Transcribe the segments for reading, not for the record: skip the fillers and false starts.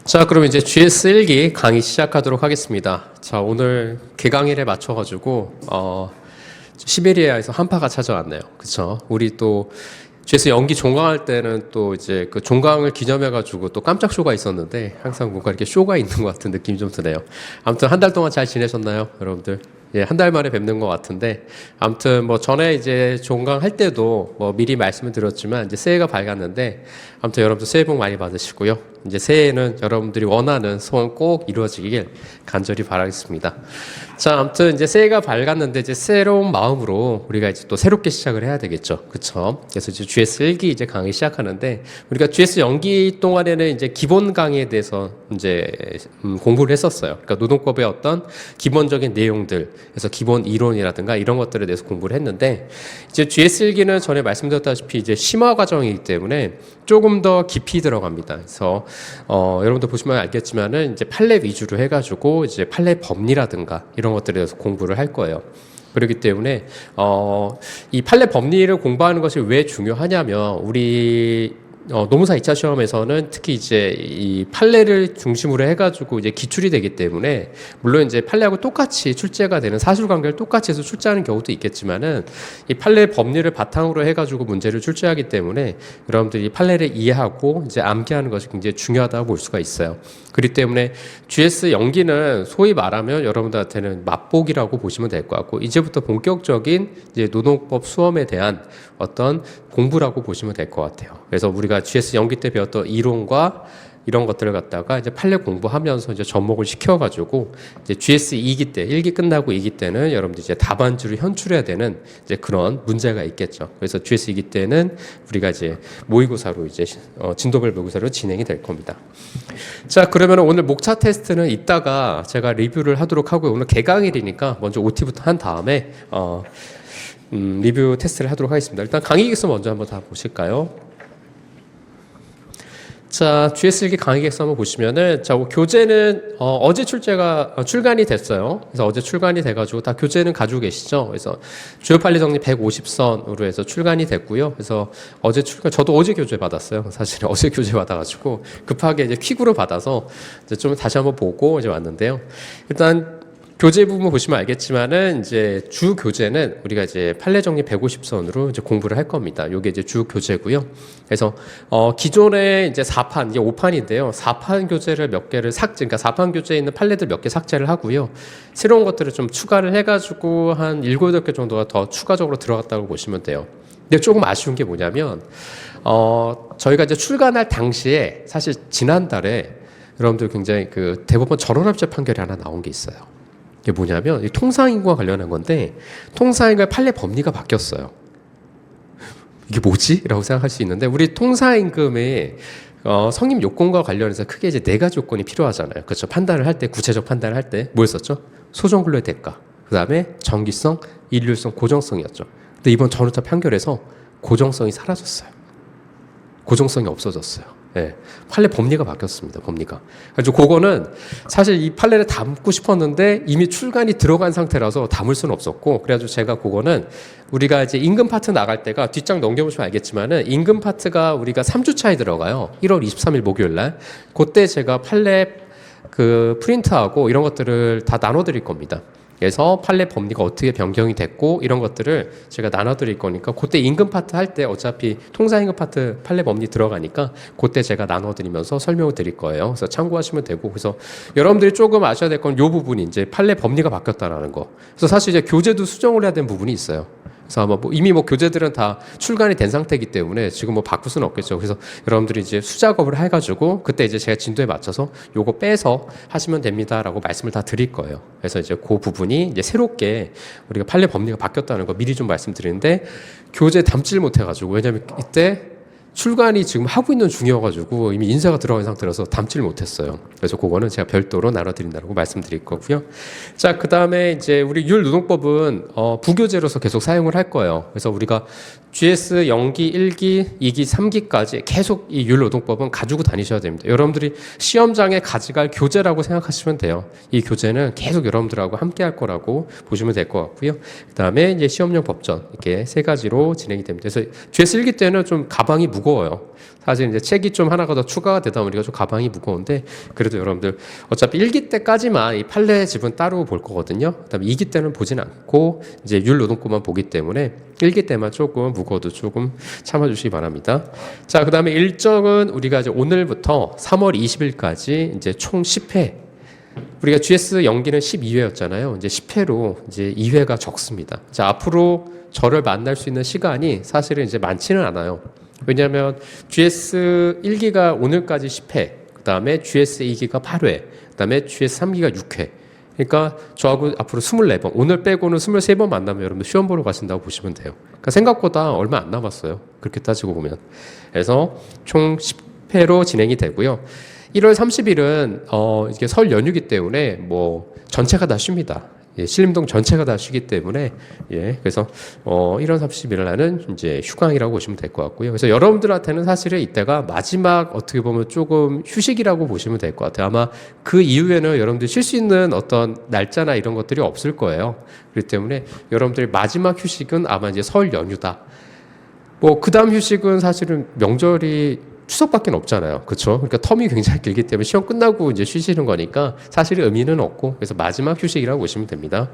자, 그럼 이제 GS 1기 강의 시작하도록 하겠습니다. 자, 오늘 개강일에 맞춰가지고, 시베리아에서 한파가 찾아왔네요. 그쵸? 우리 또 GS 연기 종강할 때는 또 이제 그 종강을 기념해가지고 또 깜짝 쇼가 있었는데 항상 뭔가 이렇게 쇼가 있는 것 같은 느낌이 좀 드네요. 아무튼 한 달 동안 잘 지내셨나요, 여러분들? 예, 한 달 만에 뵙는 것 같은데, 아무튼 뭐 전에 이제 종강할 때도 뭐 미리 말씀을 드렸지만 이제 새해가 밝았는데, 아무튼 여러분들 새해 복 많이 받으시고요. 이제 새해에는 여러분들이 원하는 소원 꼭 이루어지길 간절히 바라겠습니다. 자, 아무튼 이제 새해가 밝았는데 이제 새로운 마음으로 우리가 이제 또 새롭게 시작을 해야 되겠죠. 그쵸? 그래서 이제 GS 1기 이제 강의 시작하는데, 우리가 GS 연기 동안에는 이제 기본 강의에 대해서 이제 공부를 했었어요. 그러니까 노동법의 어떤 기본적인 내용들, 그래서 기본 이론이라든가 이런 것들에 대해서 공부를 했는데, 이제 GS 1기는 전에 말씀드렸다시피 이제 심화 과정이기 때문에 조금 더 깊이 들어갑니다. 그래서 여러분들 보시면 알겠지만은 이제 판례 위주로 해가지고 이제 판례 법리라든가 이런 것들에 대해서 공부를 할 거예요. 그렇기 때문에 이 판례 법리를 공부하는 것이 왜 중요하냐면 우리 노무사 2차 시험에서는 특히 이제 이 판례를 중심으로 해가지고 이제 기출이 되기 때문에 물론 이제 판례하고 똑같이 출제가 되는 사실관계를 똑같이 해서 출제하는 경우도 있겠지만은 이 판례 법리를 바탕으로 해가지고 문제를 출제하기 때문에 여러분들이 판례를 이해하고 이제 암기하는 것이 굉장히 중요하다고 볼 수가 있어요. 그렇기 때문에 GS 연기는 소위 말하면 여러분들한테는 맛보기라고 보시면 될 것 같고 이제부터 본격적인 이제 노동법 수험에 대한 어떤 공부라고 보시면 될 것 같아요. 그래서 우리가 GS 연기 때 배웠던 이론과 이런 것들을 갖다가 이제 판례 공부하면서 이제 접목을 시켜가지고 이제 GS 2기 때, 1기 끝나고 2기 때는 여러분들 이제 답안지를 현출해야 되는 이제 그런 문제가 있겠죠. 그래서 GS 2기 때는 우리가 이제 모의고사로 이제 진도별 모의고사로 진행이 될 겁니다. 자, 그러면 오늘 목차 테스트는 이따가 제가 리뷰를 하도록 하고요. 오늘 개강일이니까 먼저 OT부터 한 다음에 리뷰 테스트를 하도록 하겠습니다. 일단 강의 객서 먼저 한번 다 보실까요? 자, GS 1기 강의 객서 한번 보시면은, 자, 교재는, 어제 출간이 됐어요. 그래서 어제 출간이 돼가지고 다 교재는 가지고 계시죠? 그래서 주요 판례 정리 150선으로 해서 출간이 됐고요. 그래서 저도 어제 교재 받았어요. 사실은 어제 교재 받아가지고 급하게 이제 퀵으로 받아서 이제 좀 다시 한번 보고 이제 왔는데요. 일단, 교재 부분 보시면 알겠지만은 이제 주 교재는 우리가 이제 판례 정리 150선으로 이제 공부를 할 겁니다. 요게 이제 주 교재고요. 그래서 기존에 이제 4판, 이게 5판인데요. 4판 교재를 몇 개를 그러니까 4판 교재에 있는 판례들 몇 개 삭제를 하고요. 새로운 것들을 좀 추가를 해가지고 한 7, 8개 정도가 더 추가적으로 들어갔다고 보시면 돼요. 근데 조금 아쉬운 게 뭐냐면 저희가 이제 출간할 당시에 사실 지난달에 여러분들 굉장히 그 대법원 전원합체 판결이 하나 나온 게 있어요. 이게 뭐냐면 통상임금과 관련한 건데 통상임금의 판례 법리가 바뀌었어요. 이게 뭐지? 라고 생각할 수 있는데 우리 통상임금의 성립 요건과 관련해서 크게 이제 4가지 요건이 필요하잖아요. 그렇죠? 판단을 할 때, 구체적 판단을 할 때 뭐였었죠? 소정근로의 대가, 그 다음에 정기성, 일률성, 고정성이었죠. 근데 이번 전원합체 판결에서 고정성이 사라졌어요. 고정성이 없어졌어요. 예, 판례 법리가 바뀌었습니다. 법리가. 그래서 그거는 사실 이 판례를 담고 싶었는데 이미 출간이 들어간 상태라서 담을 수는 없었고, 그래가지고 제가 그거는 우리가 이제 임금 파트 나갈 때가 뒷장 넘겨보시면 알겠지만은 임금 파트가 우리가 3주차에 들어가요. 1월 23일 목요일 날. 그때 제가 판례 그 프린트하고 이런 것들을 다 나눠드릴 겁니다. 그래서 판례 법리가 어떻게 변경이 됐고 이런 것들을 제가 나눠드릴 거니까 그때 임금 파트 할 때 어차피 통상임금 파트 판례 법리 들어가니까 그때 제가 나눠드리면서 설명을 드릴 거예요. 그래서 참고하시면 되고, 그래서 여러분들이 조금 아셔야 될 건 이 부분이 이제 판례 법리가 바뀌었다라는 거. 그래서 사실 이제 교재도 수정을 해야 되는 부분이 있어요. 그래서 아마 이미 교재들은 다 출간이 된 상태이기 때문에 지금 바꿀 수는 없겠죠. 그래서 여러분들이 이제 수작업을 해가지고 그때 이제 제가 진도에 맞춰서 요거 빼서 하시면 됩니다라고 말씀을 다 드릴 거예요. 그래서 이제 그 부분이 이제 새롭게 우리가 판례 법리가 바뀌었다는 거 미리 좀 말씀드리는데 교재 담지를 못해가지고, 왜냐면 이때 출간이 지금 하고 있는 중이어가지고 이미 인쇄가 들어간 상태라서 담지를 못했어요. 그래서 그거는 제가 별도로 나눠드린다고 말씀드릴 거고요. 자, 그 다음에 이제 우리 율노동법은 부교재로서 계속 사용을 할 거예요. 그래서 우리가 GS 0기, 1기, 2기, 3기까지 계속 이 율노동법은 가지고 다니셔야 됩니다. 여러분들이 시험장에 가져갈 교재라고 생각하시면 돼요. 이 교재는 계속 여러분들하고 함께 할 거라고 보시면 될 것 같고요. 그 다음에 이제 시험용 법전 이렇게 3가지로 진행이 됩니다. 그래서 GS 1기 때는 좀 가방이 무거워요. 사실 이제 책이 좀 하나가 더 추가가 되다 보니까 좀 가방이 무거운데, 그래도 여러분들 어차피 1기 때까지만 이 판례 집은 따로 볼 거거든요. 그다음에 2기 때는 보진 않고 이제 율노동법만 보기 때문에 1기 때만 조금 무거워도 조금 참아주시기 바랍니다. 자, 그다음에 일정은 우리가 이제 오늘부터 3월 20일까지 이제 총 10회. 우리가 GS 연기는 12회였잖아요. 이제 10회로 이제 2회가 적습니다. 자, 앞으로 저를 만날 수 있는 시간이 사실은 이제 많지는 않아요. 왜냐하면 GS 1기가 오늘까지 10회, 그 다음에 GS 2기가 8회, 그 다음에 GS 3기가 6회. 그러니까 저하고 앞으로 24번, 오늘 빼고는 23번 만나면 여러분들 시험 보러 가신다고 보시면 돼요. 그러니까 생각보다 얼마 안 남았어요. 그렇게 따지고 보면. 그래서 총 10회로 진행이 되고요. 1월 30일은 이게 설 연휴이기 때문에 뭐 전체가 다 쉽니다. 예, 신림동 전체가 다 쉬기 때문에, 예, 그래서 1월 30일 날은 이제 휴강이라고 보시면 될 것 같고요. 그래서 여러분들한테는 사실은 이때가 마지막 어떻게 보면 조금 휴식이라고 보시면 될 것 같아요. 아마 그 이후에는 여러분들이 쉴 수 있는 어떤 날짜나 이런 것들이 없을 거예요. 그렇기 때문에 여러분들의 마지막 휴식은 아마 이제 설 연휴다. 뭐 그다음 휴식은 사실은 명절이 추석밖에 없잖아요. 그렇죠? 그러니까 텀이 굉장히 길기 때문에 시험 끝나고 이제 쉬시는 거니까 사실 의미는 없고, 그래서 마지막 휴식이라고 보시면 됩니다.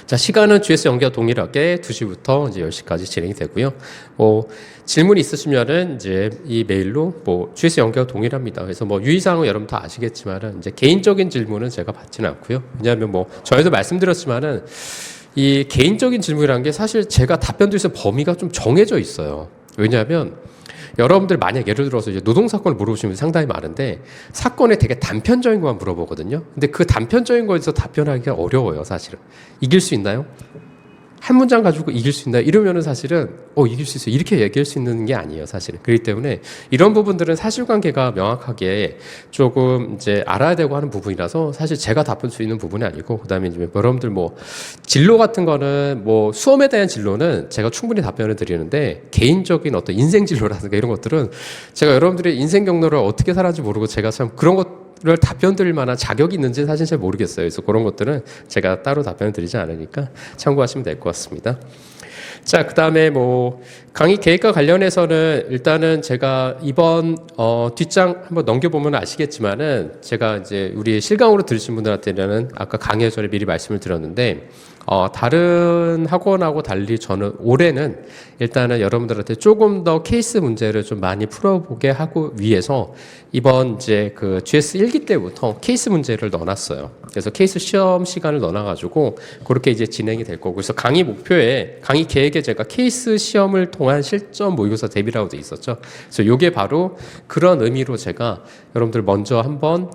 자, 시간은 GS 연기와 동일하게 2시부터 이제 10시까지 진행이 되고요. 질문이 있으시면은 이제 이 메일로 GS 연기와 동일합니다. 그래서 유의사항은 여러분 다 아시겠지만은 이제 개인적인 질문은 제가 받지는 않고요. 왜냐하면 저희도 말씀드렸지만은 이 개인적인 질문이라는 게 사실 제가 답변 드릴 수 있는 범위가 좀 정해져 있어요. 왜냐하면 여러분들 만약 예를 들어서 이제 노동사건을 물어보시면 상당히 많은데 사건에 되게 단편적인 것만 물어보거든요. 근데 그 단편적인 거에서 답변하기가 어려워요, 사실은. 이길 수 있나요? 한 문장 가지고 이길 수 있나요? 이러면은 사실은 이길 수 있어요. 이렇게 얘기할 수 있는 게 아니에요, 사실은. 그렇기 때문에 이런 부분들은 사실관계가 명확하게 조금 이제 알아야 되고 하는 부분이라서 사실 제가 답할 수 있는 부분이 아니고, 그다음에 이제 여러분들 진로 같은 거는 수험에 대한 진로는 제가 충분히 답변을 드리는데, 개인적인 어떤 인생 진로라든가 이런 것들은 제가 여러분들의 인생 경로를 어떻게 살았는지 모르고 제가 참 그런 를 답변 드릴 만한 자격이 있는지 사실 잘 모르겠어요. 그래서 그런 것들은 제가 따로 답변을 드리지 않으니까 참고하시면 될 것 같습니다. 자, 그 다음에 강의 계획과 관련해서는 일단은 제가 이번 뒷장 한번 넘겨보면 아시겠지만은 제가 이제 우리 실강으로 들으신 분들한테는 아까 강의 전에 미리 말씀을 드렸는데, 다른 학원하고 달리 저는 올해는 일단은 여러분들한테 조금 더 케이스 문제를 좀 많이 풀어보게 하고 위해서 이번 이제 그 GS 1기 때부터 케이스 문제를 넣어놨어요. 그래서 케이스 시험 시간을 넣어놔가지고 그렇게 이제 진행이 될 거고, 그래서 강의 목표에, 강의 계획에 제가 케이스 시험을 통한 실전 모의고사 대비라고 돼 있었죠. 그래서 이게 바로 그런 의미로 제가 여러분들 먼저 한번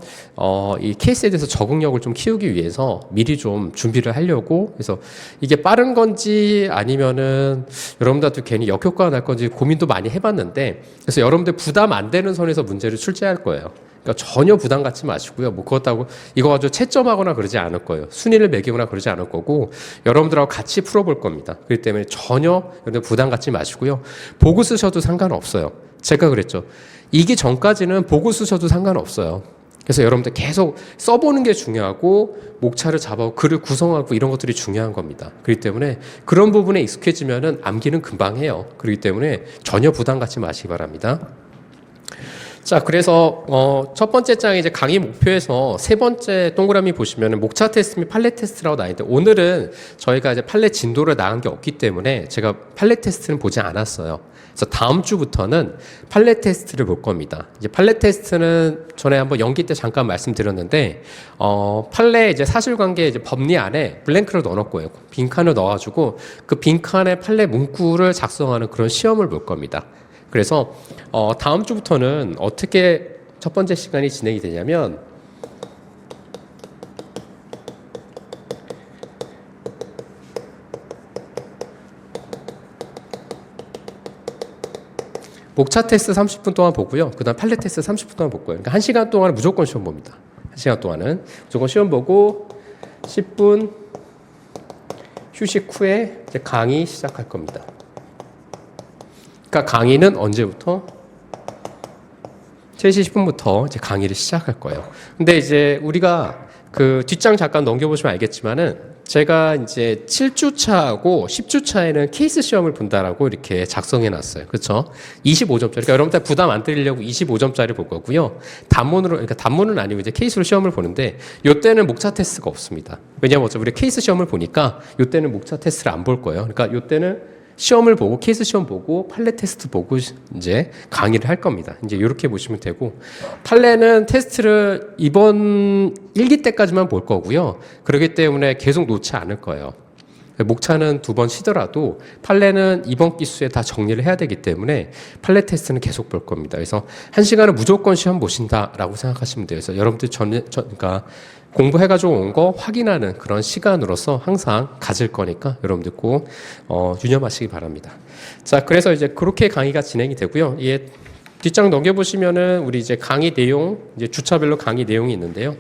이 케이스에 대해서 적응력을 좀 키우기 위해서 미리 좀 준비를 하려고, 그래서 이게 빠른 건지 아니면은 여러분들한테 괜히 역효과가 날 건지 고민도 많이 해봤는데, 그래서 여러분들 부담 안 되는 선에서 문제를 출제할 거예요. 그러니까 전혀 부담 갖지 마시고요. 그렇다고 이거 가지고 채점하거나 그러지 않을 거예요. 순위를 매기거나 그러지 않을 거고, 여러분들하고 같이 풀어볼 겁니다. 그렇기 때문에 전혀 여러분들 부담 갖지 마시고요. 보고 쓰셔도 상관없어요. 제가 그랬죠. 이기 전까지는 보고 쓰셔도 상관없어요. 그래서 여러분들 계속 써보는 게 중요하고, 목차를 잡아고 글을 구성하고 이런 것들이 중요한 겁니다. 그렇기 때문에 그런 부분에 익숙해지면은 암기는 금방 해요. 그렇기 때문에 전혀 부담 갖지 마시기 바랍니다. 자, 그래서 첫 번째 장에 이제 강의 목표에서 세 번째 동그라미 보시면은 목차 테스트 및 판례 테스트라고 나와 있는데, 오늘은 저희가 이제 판례 진도를 나간 게 없기 때문에 제가 판례 테스트는 보지 않았어요. 그래서 다음 주부터는 판례 테스트를 볼 겁니다. 이제 판례 테스트는 전에 한번 연기 때 잠깐 말씀드렸는데, 판례 이제 사실관계 이제 법리 안에 블랭크를 넣어놓고요. 빈칸을 넣어가지고 그 빈칸에 판례 문구를 작성하는 그런 시험을 볼 겁니다. 그래서 다음 주부터는 어떻게 첫 번째 시간이 진행이 되냐면, 목차 테스트 30분 동안 보고요. 그 다음 판례 테스트 30분 동안 볼 거예요. 그러니까 1시간 동안은 무조건 시험 봅니다. 1시간 동안은 무조건 시험 보고 10분 휴식 후에 이제 강의 시작할 겁니다. 그러니까 강의는 언제부터? 3시 10분부터 이제 강의를 시작할 거예요. 근데 이제 우리가 그 뒷장 잠깐 넘겨보시면 알겠지만은, 제가 이제 7주차하고 10주차에는 케이스 시험을 본다라고 이렇게 작성해 놨어요. 그렇죠? 25점짜리. 그러니까 여러분들 부담 안 드리려고 25점짜리 볼 거고요. 단문으로, 그러니까 단문은 아니고 이제 케이스로 시험을 보는데, 요때는 목차 테스트가 없습니다. 왜냐면 어차피 우리 케이스 시험을 보니까 요때는 목차 테스트를 안 볼 거예요. 그러니까 요때는 시험을 보고 케이스 시험 보고 판례 테스트 보고 이제 강의를 할 겁니다. 이제 이렇게 보시면 되고, 판례는 테스트를 이번 1기 때까지만 볼 거고요. 그렇기 때문에 계속 놓지 않을 거예요. 목차는 2번 쉬더라도 판례는 이번 기수에 다 정리를 해야 되기 때문에 판례 테스트는 계속 볼 겁니다. 그래서 1시간은 무조건 시험 보신다라고 생각하시면 돼요. 그래서 여러분들 그러니까 공부해가지고 온 거 확인하는 그런 시간으로서 항상 가질 거니까 여러분들 꼭 유념하시기 바랍니다. 자, 그래서 이제 그렇게 강의가 진행이 되고요. 예, 뒷장 넘겨보시면은 우리 이제 강의 내용, 이제 주차별로 강의 내용이 있는데요.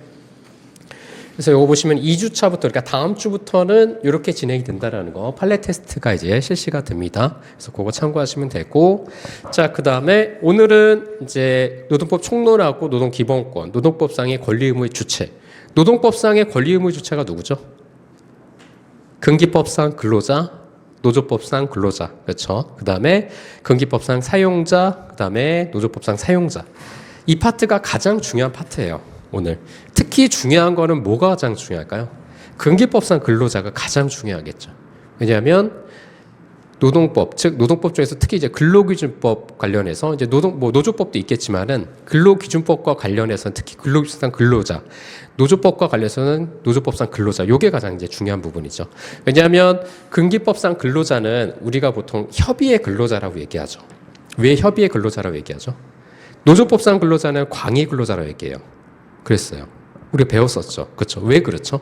그래서 이거 보시면 2주차부터, 그러니까 다음 주부터는 이렇게 진행이 된다라는 거, 판례 테스트가 이제 실시가 됩니다. 그래서 그거 참고하시면 되고, 자, 그 다음에 오늘은 이제 노동법 총론하고 노동기본권, 노동법상의 권리 의무의 주체. 노동법상의 권리 의무의 주체가 누구죠? 근기법상 근로자, 노조법상 근로자. 그렇죠? 그 다음에 근기법상 사용자, 그 다음에 노조법상 사용자. 이 파트가 가장 중요한 파트예요. 오늘. 특히 중요한 거는 뭐가 가장 중요할까요? 근기법상 근로자가 가장 중요하겠죠. 왜냐하면 노동법, 즉 노동법 중에서 특히 이제 근로기준법 관련해서 이제 노조법도 있겠지만은 근로기준법과 관련해서는 특히 근로기준상 근로자, 노조법과 관련해서는 노조법상 근로자, 요게 가장 이제 중요한 부분이죠. 왜냐하면 근기법상 근로자는 우리가 보통 협의의 근로자라고 얘기하죠. 왜 협의의 근로자라고 얘기하죠? 노조법상 근로자는 광의 근로자라고 얘기해요. 그랬어요. 우리가 배웠었죠. 그렇죠? 왜 그렇죠?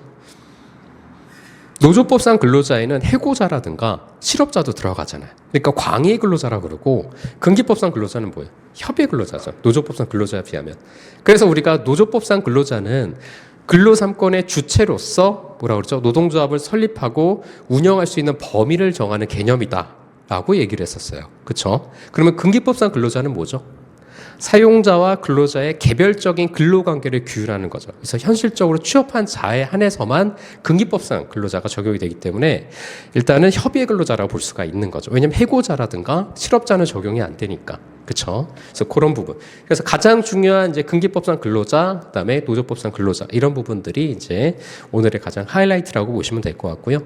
노조법상 근로자에는 해고자라든가 실업자도 들어가잖아요. 그러니까 광의 근로자라고 그러고, 근기법상 근로자는 뭐예요? 협의 근로자죠. 노조법상 근로자에 비하면. 그래서 우리가 노조법상 근로자는 근로3권의 주체로서 뭐라 그러죠? 노동조합을 설립하고 운영할 수 있는 범위를 정하는 개념이다라고 얘기를 했었어요. 그렇죠? 그러면 근기법상 근로자는 뭐죠? 사용자와 근로자의 개별적인 근로관계를 규율하는 거죠. 그래서 현실적으로 취업한 자에 한해서만 근기법상 근로자가 적용이 되기 때문에 일단은 협의의 근로자라고 볼 수가 있는 거죠. 왜냐하면 해고자라든가 실업자는 적용이 안 되니까. 그렇죠? 그래서 그런 부분. 그래서 가장 중요한 이제 근기법상 근로자, 그다음에 노조법상 근로자 이런 부분들이 이제 오늘의 가장 하이라이트라고 보시면 될 것 같고요.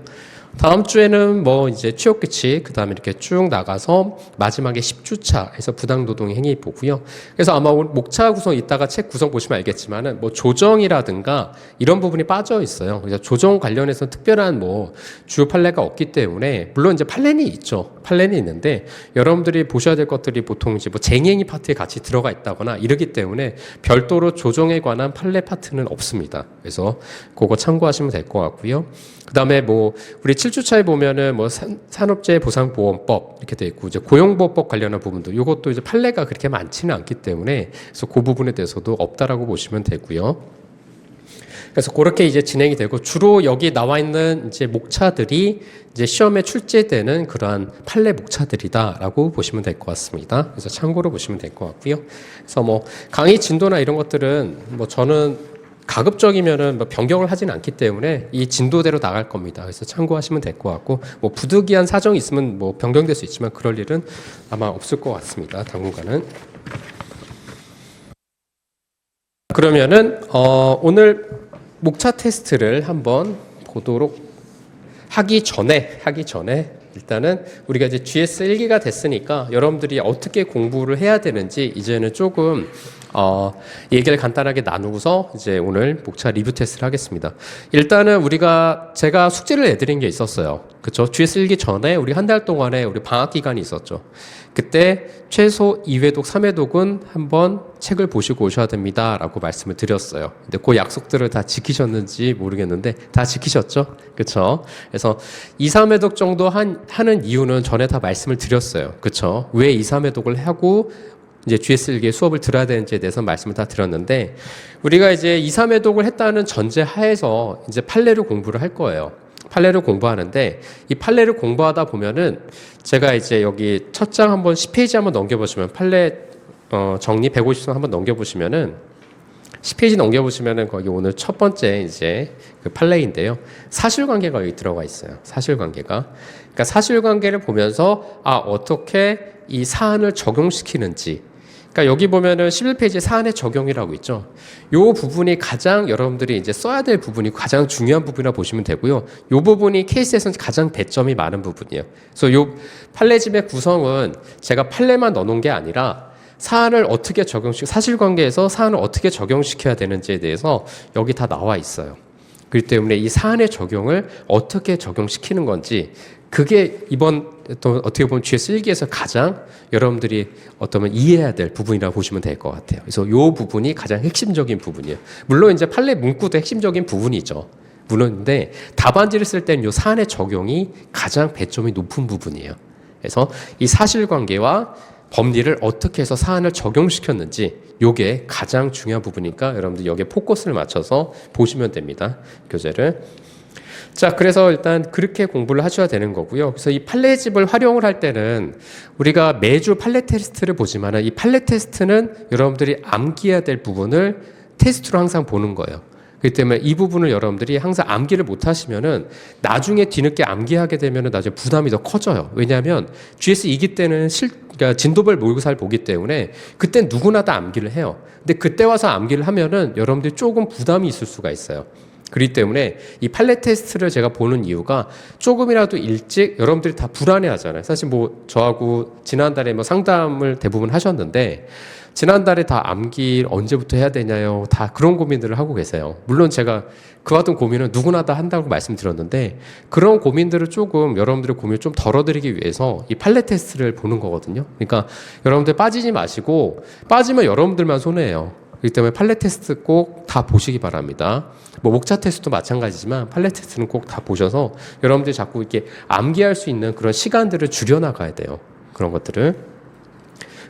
다음 주에는 뭐 이제 취업 규칙, 그 다음에 이렇게 쭉 나가서 마지막에 10주차에서 부당노동 행위 보고요. 그래서 아마 목차 구성 이따가 책 구성 보시면 알겠지만은 뭐 조정이라든가 이런 부분이 빠져 있어요. 그래서 조정 관련해서 특별한 뭐 주요 판례가 없기 때문에 물론 이제 판례는 있죠. 판례는 있는데 여러분들이 보셔야 될 것들이 보통 이제 뭐 쟁행위 파트에 같이 들어가 있다거나 이러기 때문에 별도로 조정에 관한 판례 파트는 없습니다. 그래서 그거 참고하시면 될 것 같고요. 그 다음에 뭐 우리 7주차에 보면은 뭐 산업재해보상보험법 이렇게 돼 있고 이제 고용보호법 관련한 부분도 이것도 이제 판례가 그렇게 많지는 않기 때문에 그래서 그 부분에 대해서도 없다라고 보시면 되고요. 그래서 그렇게 이제 진행이 되고 주로 여기 나와 있는 이제 목차들이 이제 시험에 출제되는 그러한 판례 목차들이다라고 보시면 될 것 같습니다. 그래서 참고로 보시면 될 것 같고요. 그래서 뭐 강의 진도나 이런 것들은 뭐 저는 가급적이면은 뭐 변경을 하진 않기 때문에 이 진도대로 나갈 겁니다. 그래서 참고하시면 될 것 같고 뭐 부득이한 사정이 있으면 뭐 변경될 수 있지만 그럴 일은 아마 없을 것 같습니다. 당분간은. 그러면은 오늘 목차 테스트를 한번 보도록 하기 전에 일단은 우리가 이제 GS 1기가 됐으니까 여러분들이 어떻게 공부를 해야 되는지 이제는 조금 얘기를 간단하게 나누고서 이제 오늘 목차 리뷰 테스트를 하겠습니다. 일단은 제가 숙제를 내드린 게 있었어요. 그쵸? GS 1기 전에 우리 한 달 동안에 우리 방학 기간이 있었죠. 그때 최소 2회독, 3회독은 한번 책을 보시고 오셔야 됩니다. 라고 말씀을 드렸어요. 근데 그 약속들을 다 지키셨는지 모르겠는데 다 지키셨죠? 그쵸? 그래서 2, 3회독 정도 하는 이유는 전에 다 말씀을 드렸어요. 그쵸? 왜 2, 3회독을 하고 이제 GS1기의 수업을 들어야 되는지에 대해서 말씀을 다 드렸는데 우리가 이제 2, 3회독을 했다는 전제 하에서 이제 판례를 공부를 할 거예요. 판례를 공부하는데 이 판례를 공부하다 보면은 제가 이제 여기 첫 장 한번 10페이지 한번 넘겨보시면 판례 정리 150선 한번 넘겨보시면은 10페이지 넘겨보시면은 거기 오늘 첫 번째 이제 그 판례인데요. 사실관계가 여기 들어가 있어요. 사실관계가. 그러니까 사실관계를 보면서 어떻게 이 사안을 적용시키는지. 그러니까 여기 보면은 11페이지 사안의 적용이라고 있죠. 요 부분이 가장 여러분들이 이제 써야 될 부분이 가장 중요한 부분이라 보시면 되고요. 요 부분이 케이스에서는 가장 배점이 많은 부분이에요. 그래서 요 판례집의 구성은 제가 판례만 넣어놓은 게 아니라 사안을 어떻게 사실관계에서 사안을 어떻게 적용시켜야 되는지에 대해서 여기 다 나와 있어요. 그렇기 때문에 이 사안의 적용을 어떻게 적용시키는 건지 그게 이번 또 어떻게 보면 GS 1기에서 가장 여러분들이 어떠면 이해해야 될 부분이라고 보시면 될 것 같아요. 그래서 이 부분이 가장 핵심적인 부분이에요. 물론 이제 판례 문구도 핵심적인 부분이죠. 물론인데 답안지를 쓸 때는 이 사안의 적용이 가장 배점이 높은 부분이에요. 그래서 이 사실관계와 법리를 어떻게 해서 사안을 적용시켰는지 이게 가장 중요한 부분이니까 여러분들 여기에 포커스를 맞춰서 보시면 됩니다. 교재를. 자, 그래서 일단 그렇게 공부를 하셔야 되는 거고요. 그래서 이 판례집을 활용을 할 때는 우리가 매주 판례 테스트를 보지만 이 판례 테스트는 여러분들이 암기해야 될 부분을 테스트로 항상 보는 거예요. 그렇기 때문에 이 부분을 여러분들이 항상 암기를 못 하시면은 나중에 뒤늦게 암기하게 되면은 나중에 부담이 더 커져요. 왜냐하면 GS 2기 때는 그러니까 진도별 모의고사를 보기 때문에 그때 누구나 다 암기를 해요. 근데 그때 와서 암기를 하면은 여러분들이 조금 부담이 있을 수가 있어요. 그렇기 때문에 이 판례 테스트를 제가 보는 이유가 조금이라도 일찍 여러분들이 다 불안해 하잖아요. 사실 뭐 저하고 지난달에 뭐 상담을 대부분 하셨는데 지난달에 다 암기 언제부터 해야 되냐요. 다 그런 고민들을 하고 계세요. 물론 제가 그와 같은 고민은 누구나 다 한다고 말씀드렸는데 그런 고민들을 조금 여러분들의 고민을 좀 덜어드리기 위해서 이 판례 테스트를 보는 거거든요. 그러니까 여러분들 빠지지 마시고 빠지면 여러분들만 손해예요. 그렇기 때문에 판례 테스트 꼭 다 보시기 바랍니다. 뭐 목차 테스트도 마찬가지지만 판례 테스트는 꼭 다 보셔서 여러분들이 자꾸 이렇게 암기할 수 있는 그런 시간들을 줄여나가야 돼요. 그런 것들을.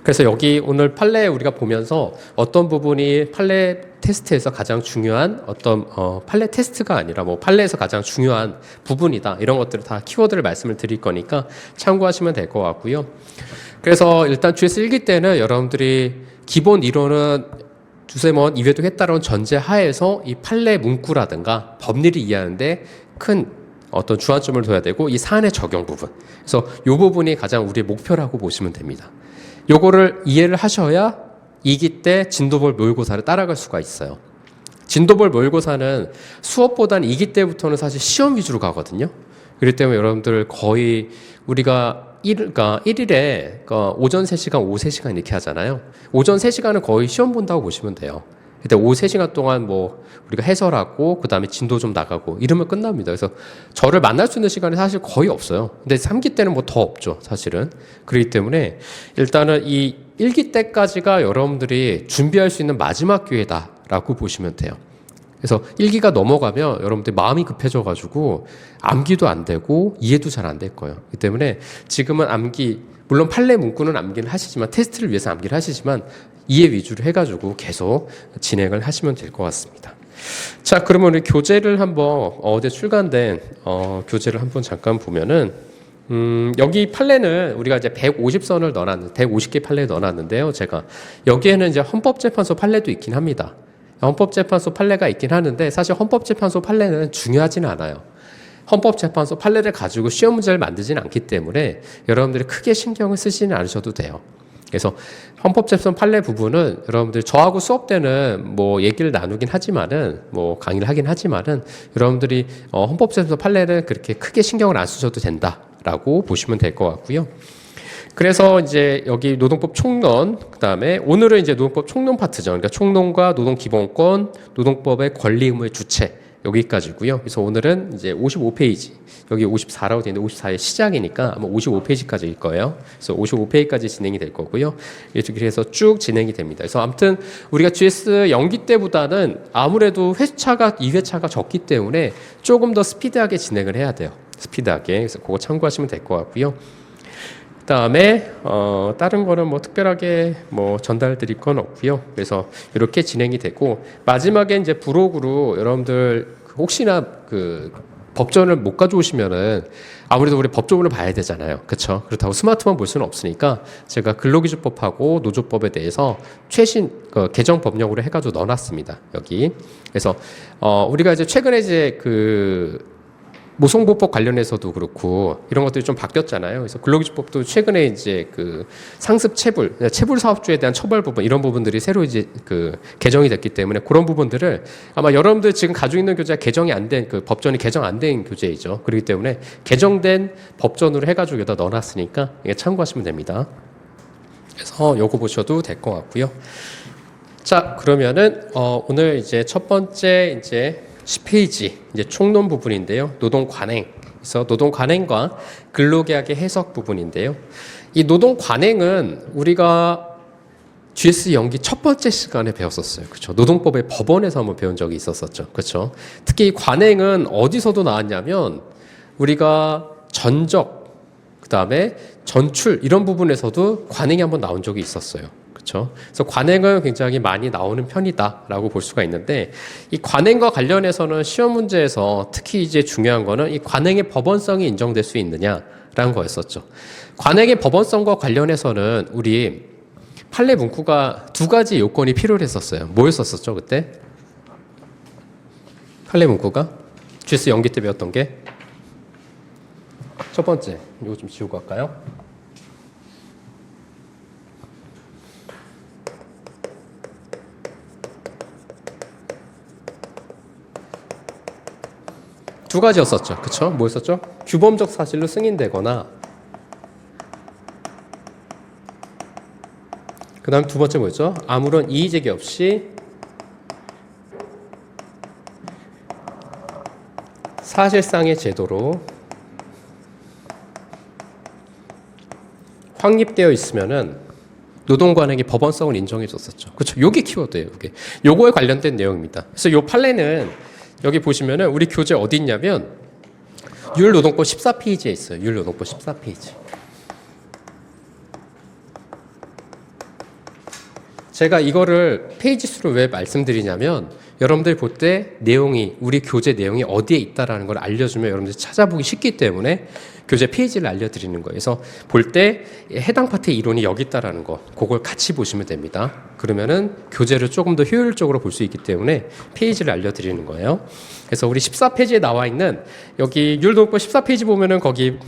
그래서 여기 오늘 판례 우리가 보면서 어떤 부분이 판례 테스트에서 가장 중요한 어떤 판례 테스트가 아니라 뭐 판례에서 가장 중요한 부분이다. 이런 것들을 다 키워드를 말씀을 드릴 거니까 참고하시면 될 것 같고요. 그래서 일단 GS 1기 때는 여러분들이 기본 이론은 두세 번 이회도 했다는 전제 하에서 이 판례 문구라든가 법리를 이해하는데 큰 어떤 주안점을 둬야 되고 이 사안의 적용 부분. 그래서 이 부분이 가장 우리의 목표라고 보시면 됩니다. 요거를 이해를 하셔야 2기 때 진도별 모의고사를 따라갈 수가 있어요. 진도별 모의고사는 수업보다는 2기 때부터는 사실 시험 위주로 가거든요. 그렇기 때문에 여러분들 거의 우리가 그러니까 1일에 오전 3시간, 오후 3시간 이렇게 하잖아요. 오전 3시간은 거의 시험 본다고 보시면 돼요. 근데 오후 3시간 동안 뭐 우리가 해설하고 그 다음에 진도 좀 나가고 이러면 끝납니다. 그래서 저를 만날 수 있는 시간이 사실 거의 없어요. 근데 3기 때는 뭐 더 없죠, 사실은. 그렇기 때문에 일단은 이 1기 때까지가 여러분들이 준비할 수 있는 마지막 기회다라고 보시면 돼요. 그래서 1기가 넘어가면 여러분들 마음이 급해져가지고 암기도 안 되고 이해도 잘 안 될 거예요. 그렇기 때문에 지금은 암기, 물론 판례 문구는 암기를 하시지만 테스트를 위해서 암기를 하시지만 이해 위주로 해가지고 계속 진행을 하시면 될 것 같습니다. 자, 그러면 우리 교재를 한번 어제 출간된 교재를 한번 잠깐 보면은 여기 판례는 우리가 이제 150선을 넣어놨는데 150개 판례를 넣어놨는데요. 제가 여기에는 이제 헌법재판소 판례도 있긴 합니다. 헌법재판소 판례가 있긴 하는데 사실 헌법재판소 판례는 중요하지는 않아요. 헌법재판소 판례를 가지고 시험 문제를 만들지는 않기 때문에 여러분들이 크게 신경을 쓰지는 않으셔도 돼요. 그래서 헌법재판소 판례 부분은 여러분들 저하고 수업 때는 뭐 얘기를 나누긴 하지만은 뭐 강의를 하긴 하지만은 여러분들이 헌법재판소 판례는 그렇게 크게 신경을 안 쓰셔도 된다라고 보시면 될 것 같고요. 그래서 이제 여기 노동법 총론, 그 다음에 오늘은 이제 노동법 총론 파트죠. 그러니까 총론과 노동기본권, 노동법의 권리 의무의 주체, 여기까지고요. 그래서 오늘은 이제 55페이지, 여기 54라고 되어 있는데 54의 시작이니까 아마 55페이지까지일 거예요. 그래서 55페이지까지 진행이 될 거고요. 이렇게 해서 쭉 진행이 됩니다. 그래서 아무튼 우리가 GS 연기 때보다는 아무래도 회차가 2회차가 적기 때문에 조금 더 스피드하게 진행을 해야 돼요. 스피드하게. 그래서 그거 참고하시면 될 것 같고요. 그다음에 다른 거는 뭐 특별하게 뭐 전달 드릴 건 없고요. 그래서 이렇게 진행이 되고 마지막에 이제 부록으로 여러분들 혹시나 그 법전을 못 가져오시면은 아무래도 우리 법조문을 봐야 되잖아요. 그렇죠? 그렇다고 스마트만 볼 수는 없으니까 제가 근로기준법하고 노조법에 대해서 최신 개정 법령으로 해가지고 넣어놨습니다. 여기. 그래서 우리가 이제 최근에 이제 모성보법 관련해서도 그렇고 이런 것들이 좀 바뀌었잖아요. 그래서 근로기준법도 최근에 이제 상습 체불 사업주에 대한 처벌 부분 이런 부분들이 새로 이제 개정이 됐기 때문에 그런 부분들을 아마 여러분들 지금 가지고 있는 교재가 개정이 안 된 법전이 개정 안 된 교재이죠. 그렇기 때문에 개정된 법전으로 해가지고 여기다 넣어놨으니까 이게 참고하시면 됩니다. 그래서 요거 보셔도 될 것 같고요. 자, 그러면은 오늘 이제 첫 번째 이제 10페이지 이제 총론 부분인데요. 노동 관행. 그래서 노동 관행과 근로계약의 해석 부분인데요. 이 노동 관행은 우리가 GS 연기 첫 번째 시간에 배웠었어요. 그렇죠? 노동법의 법원에서 한번 배운 적이 있었었죠. 그렇죠? 특히 이 관행은 어디서도 나왔냐면 우리가 전적 그다음에 전출 이런 부분에서도 관행이 한번 나온 적이 있었어요. 그렇죠? 그래서 관행은 굉장히 많이 나오는 편이다라고 볼 수가 있는데 이 관행과 관련해서는 시험 문제에서 특히 이제 중요한 거는 이 관행의 법원성이 인정될 수 있느냐라는 거였었죠. 관행의 법원성과 관련해서는 우리 판례 문구가 두 가지 요건이 필요했었어요. 뭐였었죠 그때? 판례 문구가 GS 연기 때 배웠던 게 첫 번째 이거 좀 지우고 갈까요? 두 가지였었죠. 그쵸? 뭐였었죠? 규범적 사실로 승인되거나 그 다음 두 번째 뭐였죠? 아무런 이의제기 없이 사실상의 제도로 확립되어 있으면은 노동관행의 법원성을 인정해 줬었죠. 그렇죠? 요게 키워드예요. 요게. 요거에 관련된 내용입니다. 그래서 요 판례는 여기 보시면은 우리 교재 어디 있냐면 율노동법 14페이지에 있어요. 율노동법 14페이지. 제가 이거를 페이지 수로 왜 말씀드리냐면 여러분들이 볼 때 내용이 우리 교재 내용이 어디에 있다라는 걸 알려주면 여러분들이 찾아보기 쉽기 때문에 교재 페이지를 알려드리는 거예요. 그래서 볼 때 해당 파트의 이론이 여기 있다라는 거 그걸 같이 보시면 됩니다. 그러면은 교재를 조금 더 효율적으로 볼 수 있기 때문에 페이지를 알려드리는 거예요. 그래서 우리 14페이지에 나와 있는 여기 율노동법 14페이지 보면은 거기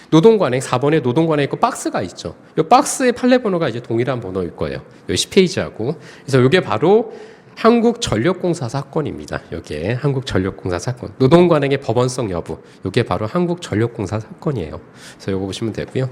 노동관행 4번에 노동관행 있고 박스가 있죠. 이 박스의 판례 번호가 이제 동일한 번호일 거예요. 여기 10페이지하고. 그래서 이게 바로 한국전력공사 사건입니다. 여기에 한국전력공사 사건. 노동관행의 법원성 여부. 이게 바로 한국전력공사 사건이에요. 그래서 이거 보시면 되고요.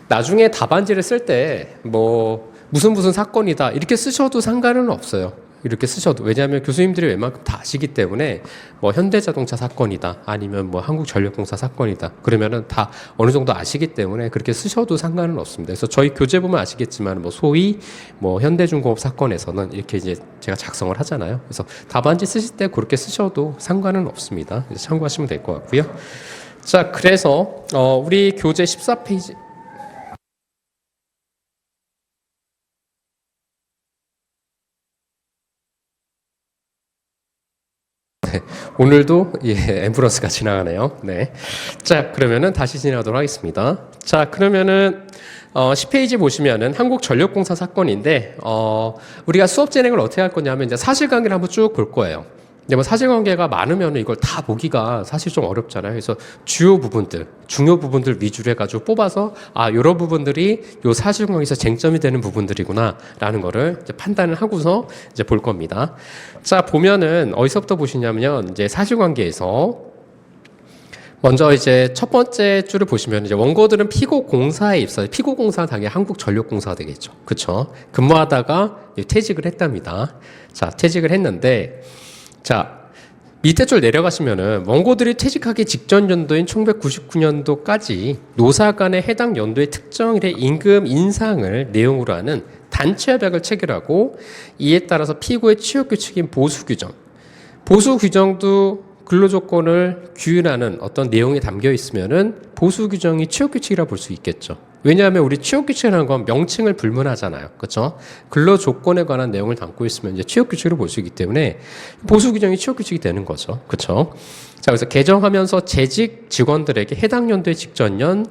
나중에 답안지를 쓸 때 무슨 사건이다 이렇게 쓰셔도 상관은 없어요. 이렇게 쓰셔도. 왜냐하면 교수님들이 웬만큼 다 아시기 때문에 현대자동차 사건이다 아니면 한국전력공사 사건이다 그러면은 다 어느 정도 아시기 때문에 그렇게 쓰셔도 상관은 없습니다. 그래서 저희 교재 보면 아시겠지만 소위 현대중공업 사건에서는 이렇게 이제 제가 작성을 하잖아요. 그래서 답안지 쓰실 때 그렇게 쓰셔도 상관은 없습니다. 그래서 참고하시면 될 것 같고요. 자, 그래서 우리 교재 14페이지 오늘도 앰뷸런스가 지나가네요. 네. 자, 그러면은 다시 진행하도록 하겠습니다. 자, 그러면은 10페이지 보시면은 한국전력공사 사건인데 우리가 수업 진행을 어떻게 할 거냐면 이제 사실관계를 한번 쭉 볼 거예요. 근데 사실관계가 많으면 이걸 다 보기가 사실 좀 어렵잖아요. 그래서 주요 부분들, 중요 부분들 위주로 해가지고 뽑아서 이런 부분들이 요 사실관계에서 쟁점이 되는 부분들이구나라는 거를 이제 판단을 하고서 이제 볼 겁니다. 자, 보면은 어디서부터 보시냐면 이제 사실관계에서 먼저 이제 첫 번째 줄을 보시면 이제 원고들은 피고공사에 입사해 피고공사는 당연히 한국전력공사가 되겠죠. 그렇죠? 근무하다가 퇴직을 했답니다. 자, 퇴직을 했는데 자, 밑에 줄 내려가시면은 원고들이 퇴직하기 직전 연도인 1999년도까지 노사 간의 해당 연도의 특정일의 임금 인상을 내용으로 하는 단체협약을 체결하고 이에 따라서 피고의 취업 규칙인 보수 규정도 근로조건을 규율하는 어떤 내용이 담겨 있으면은 보수 규정이 취업 규칙이라 볼 수 있겠죠. 왜냐하면 우리 취업규칙이라는 건 명칭을 불문하잖아요. 그렇죠? 근로조건에 관한 내용을 담고 있으면 이제 취업규칙으로 볼 수 있기 때문에 보수규정이 취업규칙이 되는 거죠. 그렇죠? 자, 그래서 개정하면서 재직 직원들에게 해당 연도의 직전년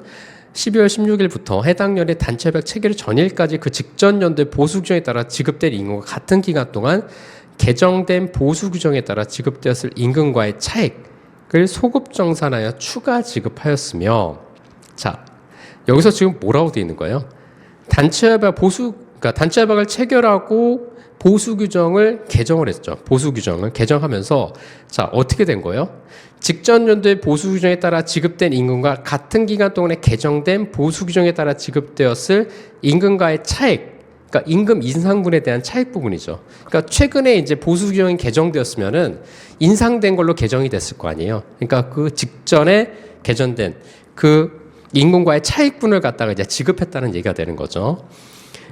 12월 16일부터 해당 연의 단체별 체결 전일까지 그 직전 연도의 보수규정에 따라 지급될 임금과 같은 기간 동안 개정된 보수규정에 따라 지급되었을 임금과의 차액을 소급정산하여 추가 지급하였으며, 자, 여기서 지금 뭐라고 되어 있는 거예요? 그러니까 단체협약을 체결하고 보수 규정을 개정을 했죠. 보수 규정을 개정하면서 자, 어떻게 된 거예요? 직전 연도의 보수 규정에 따라 지급된 임금과 같은 기간 동안에 개정된 보수 규정에 따라 지급되었을 임금과의 차액, 그러니까 임금 인상분에 대한 차액 부분이죠. 그러니까 최근에 이제 보수 규정이 개정되었으면은 인상된 걸로 개정이 됐을 거 아니에요. 그러니까 그 직전에 개정된 그 임금과의 차익분을 갖다가 이제 지급했다는 얘기가 되는 거죠.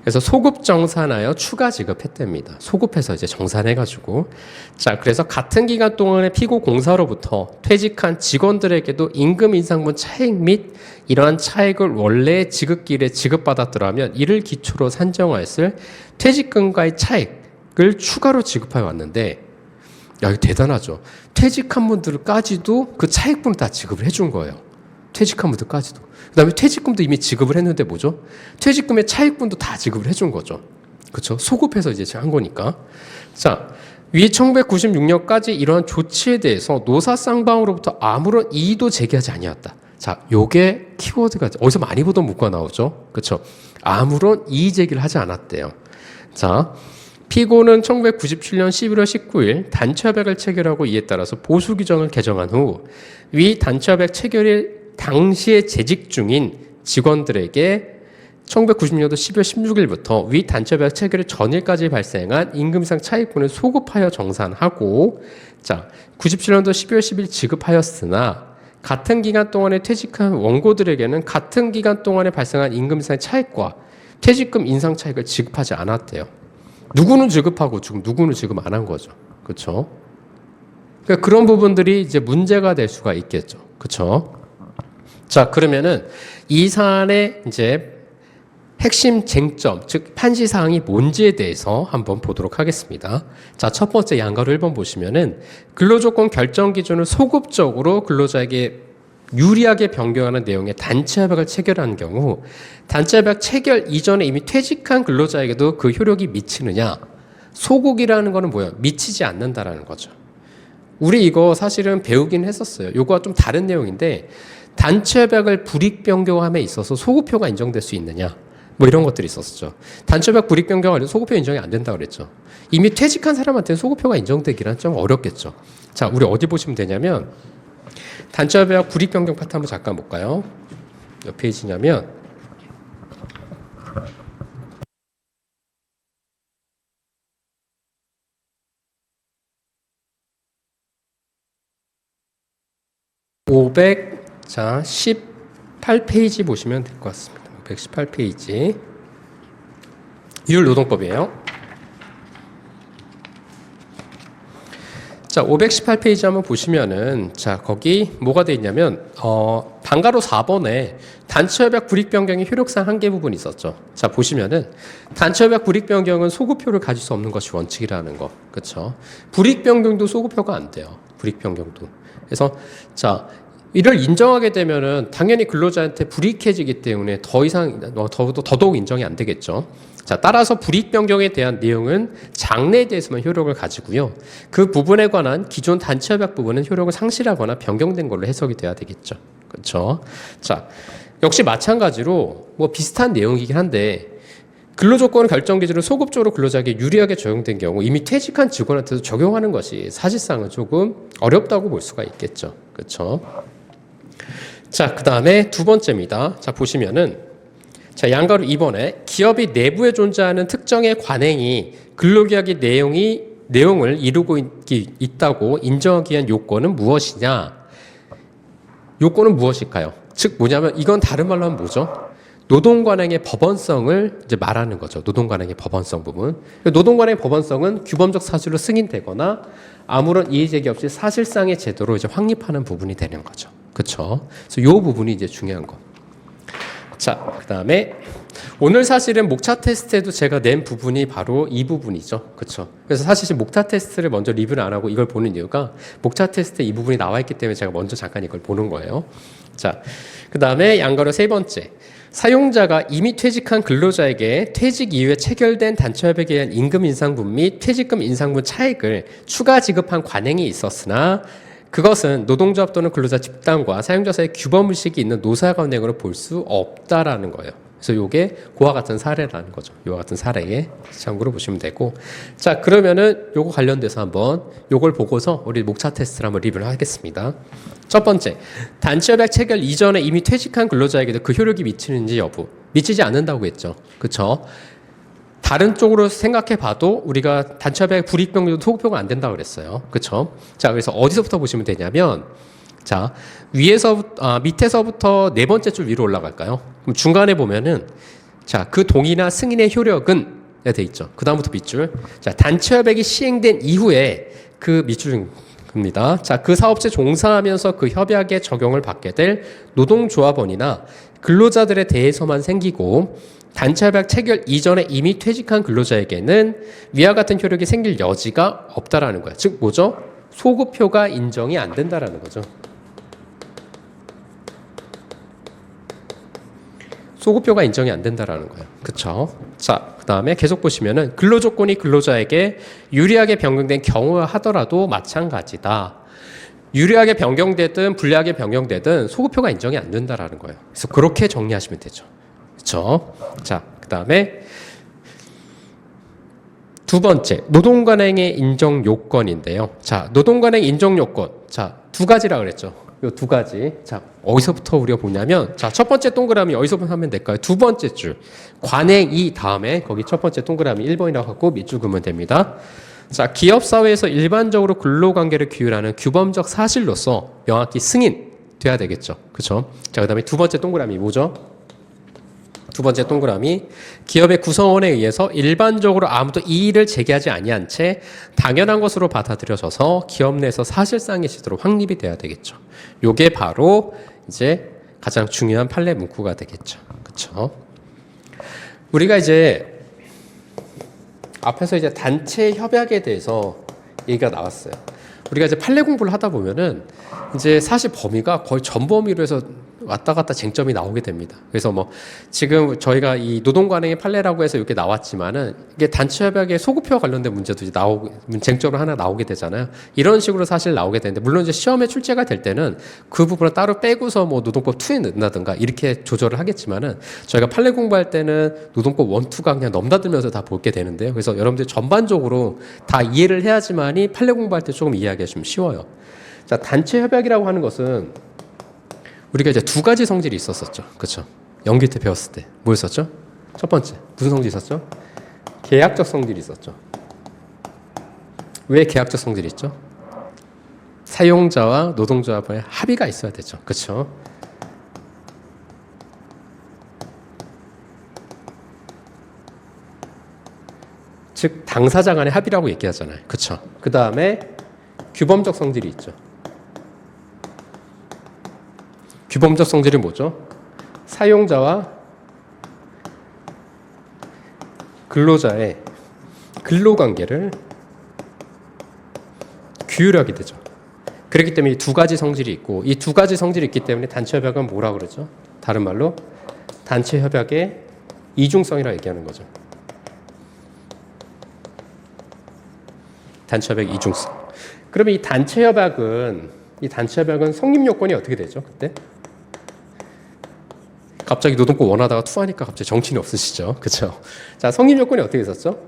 그래서 소급 정산하여 추가 지급했답니다. 소급해서 이제 정산해가지고. 자, 그래서 같은 기간 동안에 피고 공사로부터 퇴직한 직원들에게도 임금 인상분 차익 및 이러한 차익을 원래 지급기일에 지급받았더라면 이를 기초로 산정하였을 퇴직금과의 차익을 추가로 지급하여 왔는데, 야, 이거 대단하죠. 퇴직한 분들까지도 그 차익분을 다 지급을 해준 거예요. 퇴직한 분들까지도. 그 다음에 퇴직금도 이미 지급을 했는데 뭐죠? 퇴직금의 차익분도 다 지급을 해준 거죠. 그렇죠? 소급해서 이제 한 거니까. 자, 위 1996년까지 이러한 조치에 대해서 노사 쌍방으로부터 아무런 이의도 제기하지 아니었다. 자, 요게 키워드가 어디서 많이 보던 문구가 나오죠? 그렇죠? 아무런 이의 제기를 하지 않았대요. 자, 피고는 1997년 11월 19일 단체협약을 체결하고 이에 따라서 보수 규정을 개정한 후 위 단체협약 체결일 당시에 재직 중인 직원들에게 1990년도 12월 16일부터 위 단체협약 체결 전일까지 발생한 임금상 차익분을 소급하여 정산하고, 자, 97년도 12월 10일 지급하였으나 같은 기간 동안에 퇴직한 원고들에게는 같은 기간 동안에 발생한 임금상 차익과 퇴직금 인상 차익을 지급하지 않았대요. 누구는 지급하고 지금 누구는 지급 안 한 거죠. 그렇죠? 그러니까 그런 부분들이 이제 문제가 될 수가 있겠죠. 그렇죠? 자, 그러면은 이 사안의 이제 핵심 쟁점, 즉 판시 사항이 뭔지에 대해서 한번 보도록 하겠습니다. 자, 첫 번째 양가로 1번 보시면은 근로조건 결정 기준을 소급적으로 근로자에게 유리하게 변경하는 내용의 단체협약을 체결한 경우 단체협약 체결 이전에 이미 퇴직한 근로자에게도 그 효력이 미치느냐? 소극이라는 거는 뭐예요? 미치지 않는다라는 거죠. 우리 이거 사실은 배우긴 했었어요. 요거와 좀 다른 내용인데 단체협약을 불이익 변경함에 있어서 소급표가 인정될 수 있느냐? 뭐 이런 것들이 있었죠. 단체협약 불이익 변경할 때 소급표 인정이 안 된다고 그랬죠. 이미 퇴직한 사람한테는 소급표가 인정되기란 좀 어렵겠죠. 자, 우리 어디 보시면 되냐면 단체협약 불이익 변경 파트 한번 잠깐 볼까요? 몇 페이지냐면 자, 18페이지 보시면 될 것 같습니다. 518페이지. 유율노동법이에요. 자, 518페이지 한번 보시면은, 자, 거기 뭐가 돼 있냐면, 방가로 4번에 단체협약 불이익 변경의 효력상 한계 부분이 있었죠. 자, 보시면은, 단체협약 불이익 변경은 소급표를 가질 수 없는 것이 원칙이라는 거. 그쵸? 불이익 변경도 소급표가 안 돼요. 불이익 변경도. 그래서, 자, 이를 인정하게 되면은 당연히 근로자한테 불이익해지기 때문에 더 이상, 더더욱 인정이 안 되겠죠. 자, 따라서 불이익 변경에 대한 내용은 장래에 대해서만 효력을 가지고요. 그 부분에 관한 기존 단체협약 부분은 효력을 상실하거나 변경된 걸로 해석이 돼야 되겠죠. 그렇죠? 자, 역시 마찬가지로 뭐 비슷한 내용이긴 한데 근로조건 결정 기준을 소급적으로 근로자에게 유리하게 적용된 경우 이미 퇴직한 직원한테도 적용하는 것이 사실상은 조금 어렵다고 볼 수가 있겠죠. 그렇죠? 자, 그 다음에 두 번째입니다. 자, 보시면은 자, 양가로 2번에 기업이 내부에 존재하는 특정의 관행이 근로계약의 내용을 이루고 있다고 인정하기 위한 요건은 무엇이냐? 요건은 무엇일까요? 즉 뭐냐면 이건 다른 말로 하면 뭐죠? 노동관행의 법원성을 이제 말하는 거죠. 노동관행의 법원성 부분. 노동관행의 법원성은 규범적 사실로 승인되거나 아무런 이의제기 없이 사실상의 제도로 이제 확립하는 부분이 되는 거죠. 그렇죠? 그래서 요 부분이 이제 중요한 거. 자, 그 다음에 오늘 사실은 목차 테스트에도 제가 낸 부분이 바로 이 부분이죠. 그렇죠? 그래서 사실 목차 테스트를 먼저 리뷰를 안 하고 이걸 보는 이유가 목차 테스트에 이 부분이 나와 있기 때문에 제가 먼저 잠깐 이걸 보는 거예요. 자, 그 다음에 양가로 세 번째. 사용자가 이미 퇴직한 근로자에게 퇴직 이후에 체결된 단체협약에 의한 임금 인상분 및 퇴직금 인상분 차액을 추가 지급한 관행이 있었으나 그것은 노동조합 또는 근로자 집단과 사용자 사이의 규범의식이 있는 노사관행으로 볼 수 없다라는 거예요. 그래서 이게 그와 같은 사례라는 거죠. 이와 같은 사례에 참고로 보시면 되고, 자 그러면은 요거 관련돼서 한번 요걸 보고서 우리 목차 테스트를 한번 리뷰를 하겠습니다. 첫 번째, 단체협약 체결 이전에 이미 퇴직한 근로자에게도 그 효력이 미치는지 여부, 미치지 않는다고 했죠. 그렇죠? 다른 쪽으로 생각해 봐도 우리가 단체협약 불이익병도 소급표가 안 된다고 그랬어요. 그렇죠? 자, 그래서 어디서부터 보시면 되냐면, 자, 밑에서부터 네 번째 줄 위로 올라갈까요? 그럼 중간에 보면은, 자, 그 동의나 승인의 효력은 돼 있죠. 그 다음부터 밑줄. 자, 단체협약이 시행된 이후에 그 밑줄입니다. 자, 그 사업체 종사하면서 그 협약의 적용을 받게 될 노동조합원이나 근로자들에 대해서만 생기고, 단체협약 체결 이전에 이미 퇴직한 근로자에게는 위와 같은 효력이 생길 여지가 없다라는 거야. 즉 뭐죠? 소급표가 인정이 안 된다라는 거죠. 소급표가 인정이 안 된다라는 거예요. 그쵸? 자, 그 다음에 계속 보시면은 근로조건이 근로자에게 유리하게 변경된 경우라 하더라도 마찬가지다. 유리하게 변경되든 불리하게 변경되든 소급표가 인정이 안 된다라는 거예요. 그래서 그렇게 정리하시면 되죠. 그렇죠? 자, 그 다음에 두 번째, 노동관행의 인정 요건인데요. 자, 노동관행 인정 요건. 자, 두 가지라 그랬죠. 요 두 가지. 자, 어디서부터 우리가 보냐면, 자, 첫 번째 동그라미 어디서부터 하면 될까요? 두 번째 줄. 관행이 다음에 거기 첫 번째 동그라미 1번이라고 하고 밑줄 그으면 됩니다. 자, 기업사회에서 일반적으로 근로관계를 규율하는 규범적 사실로서 명확히 승인돼야 되겠죠. 그렇죠? 자, 그 다음에 두 번째 동그라미 뭐죠? 두 번째 동그라미, 기업의 구성원에 의해서 일반적으로 아무도 이의를 제기하지 아니한 채 당연한 것으로 받아들여져서 기업 내에서 사실상의 시도로 확립이 돼야 되겠죠. 요게 바로 이제 가장 중요한 판례 문구가 되겠죠. 그렇죠? 우리가 이제 앞에서 이제 단체 협약에 대해서 얘기가 나왔어요. 우리가 이제 판례 공부를 하다 보면은 이제 사실 범위가 거의 전 범위로 해서 왔다 갔다 쟁점이 나오게 됩니다. 그래서 뭐 지금 저희가 이 노동관행의 판례라고 해서 이렇게 나왔지만은 이게 단체협약의 소급표와 관련된 문제도 이제 쟁점으로 하나 나오게 되잖아요. 이런 식으로 사실 나오게 되는데 물론 이제 시험에 출제가 될 때는 그 부분을 따로 빼고서 뭐 노동법 2에 넣는다든가 이렇게 조절을 하겠지만은 저희가 판례 공부할 때는 노동법 1, 2가 그냥 넘나들면서 다 볼게 되는데요. 그래서 여러분들 전반적으로 다 이해를 해야지만이 판례 공부할 때 조금 이해하기가 좀 쉬워요. 자, 단체협약이라고 하는 것은 우리가 이제 두 가지 성질이 있었었죠. 그렇죠? 연기 때 배웠을 때 뭐였었죠? 첫 번째 무슨 성질이 있었죠? 계약적 성질이 있었죠. 왜 계약적 성질이 있죠? 사용자와 노동조합의 합의가 있어야 되죠. 그렇죠? 즉 당사자 간의 합의라고 얘기하잖아요. 그렇죠? 그 다음에 규범적 성질이 있죠. 규범적 성질이 뭐죠? 사용자와 근로자의 근로관계를 규율하게 되죠. 그렇기 때문에 이 두 가지 성질이 있고 이 두 가지 성질이 있기 때문에 단체협약은 뭐라고 그러죠? 다른 말로 단체협약의 이중성이라고 얘기하는 거죠. 단체협약 이중성. 그러면 이 단체협약은 성립 요건이 어떻게 되죠? 그때? 갑자기 노동법 원하다가 투하니까 갑자기 정신이 없으시죠? 그렇죠? 자, 성립 요건이 어떻게 있었죠?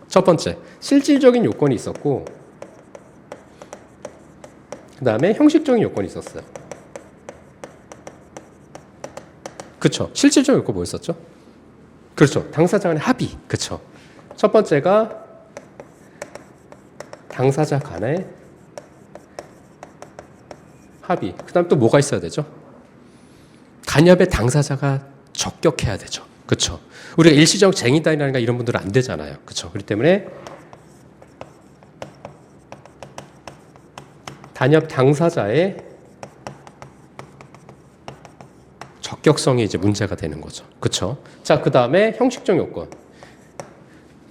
첫 번째, 실질적인 요건이 있었고 그 다음에 형식적인 요건이 있었어요. 그렇죠? 실질적인 요건 뭐였었죠? 그렇죠. 당사자 간의 합의. 그렇죠? 첫 번째가 당사자 간의 합의. 그 다음 또 뭐가 있어야 되죠? 간협의 당사자가 적격해야 되죠. 그렇죠? 우리가 일시적 쟁의단이라든가 이런 분들은 안 되잖아요. 그렇죠? 그렇기 때문에 단협 당사자의 합격성이 이제 문제가 되는 거죠. 그렇죠? 자, 그다음에 형식적 요건.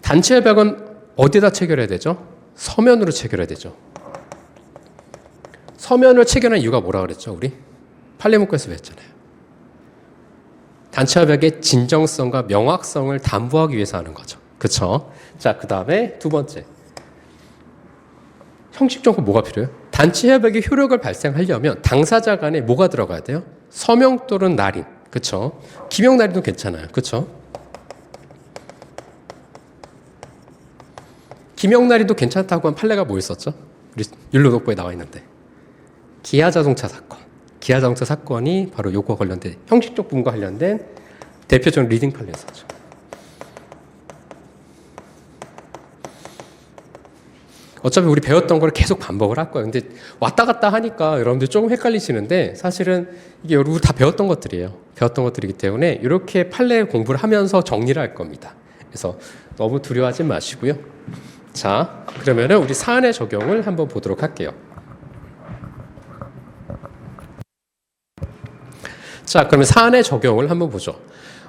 단체 협약은 어디다 체결해야 되죠? 서면으로 체결해야 되죠. 서면을 체결한 이유가 뭐라 그랬죠, 우리? 판례문구에서 배웠잖아요. 단체 협약의 진정성과 명확성을 담보하기 위해서 하는 거죠. 그렇죠? 자, 그다음에 두 번째. 형식적으로 뭐가 필요해요? 단체 협약의 효력을 발생하려면 당사자 간에 뭐가 들어가야 돼요? 서명 또는 날인. 그렇죠? 기명 날인도 괜찮아요. 그렇죠? 기명 날인도 괜찮다고 한 판례가 뭐였었죠? 우리 율로독보에 나와 있는데. 기아자동차 사건. 기아자동차 사건이 바로 요거와 관련된 형식적 부분과 관련된 대표적인 리딩 판례였었죠. 어차피 우리 배웠던 걸 계속 반복을 할 거예요. 근데 왔다 갔다 하니까 여러분들 조금 헷갈리시는데 사실은 이게 여러분 다 배웠던 것들이에요. 배웠던 것들이기 때문에 이렇게 판례 공부를 하면서 정리를 할 겁니다. 그래서 너무 두려워하지 마시고요. 자, 그러면은 우리 사안의 적용을 한번 보도록 할게요. 자, 그러면 사안의 적용을 한번 보죠.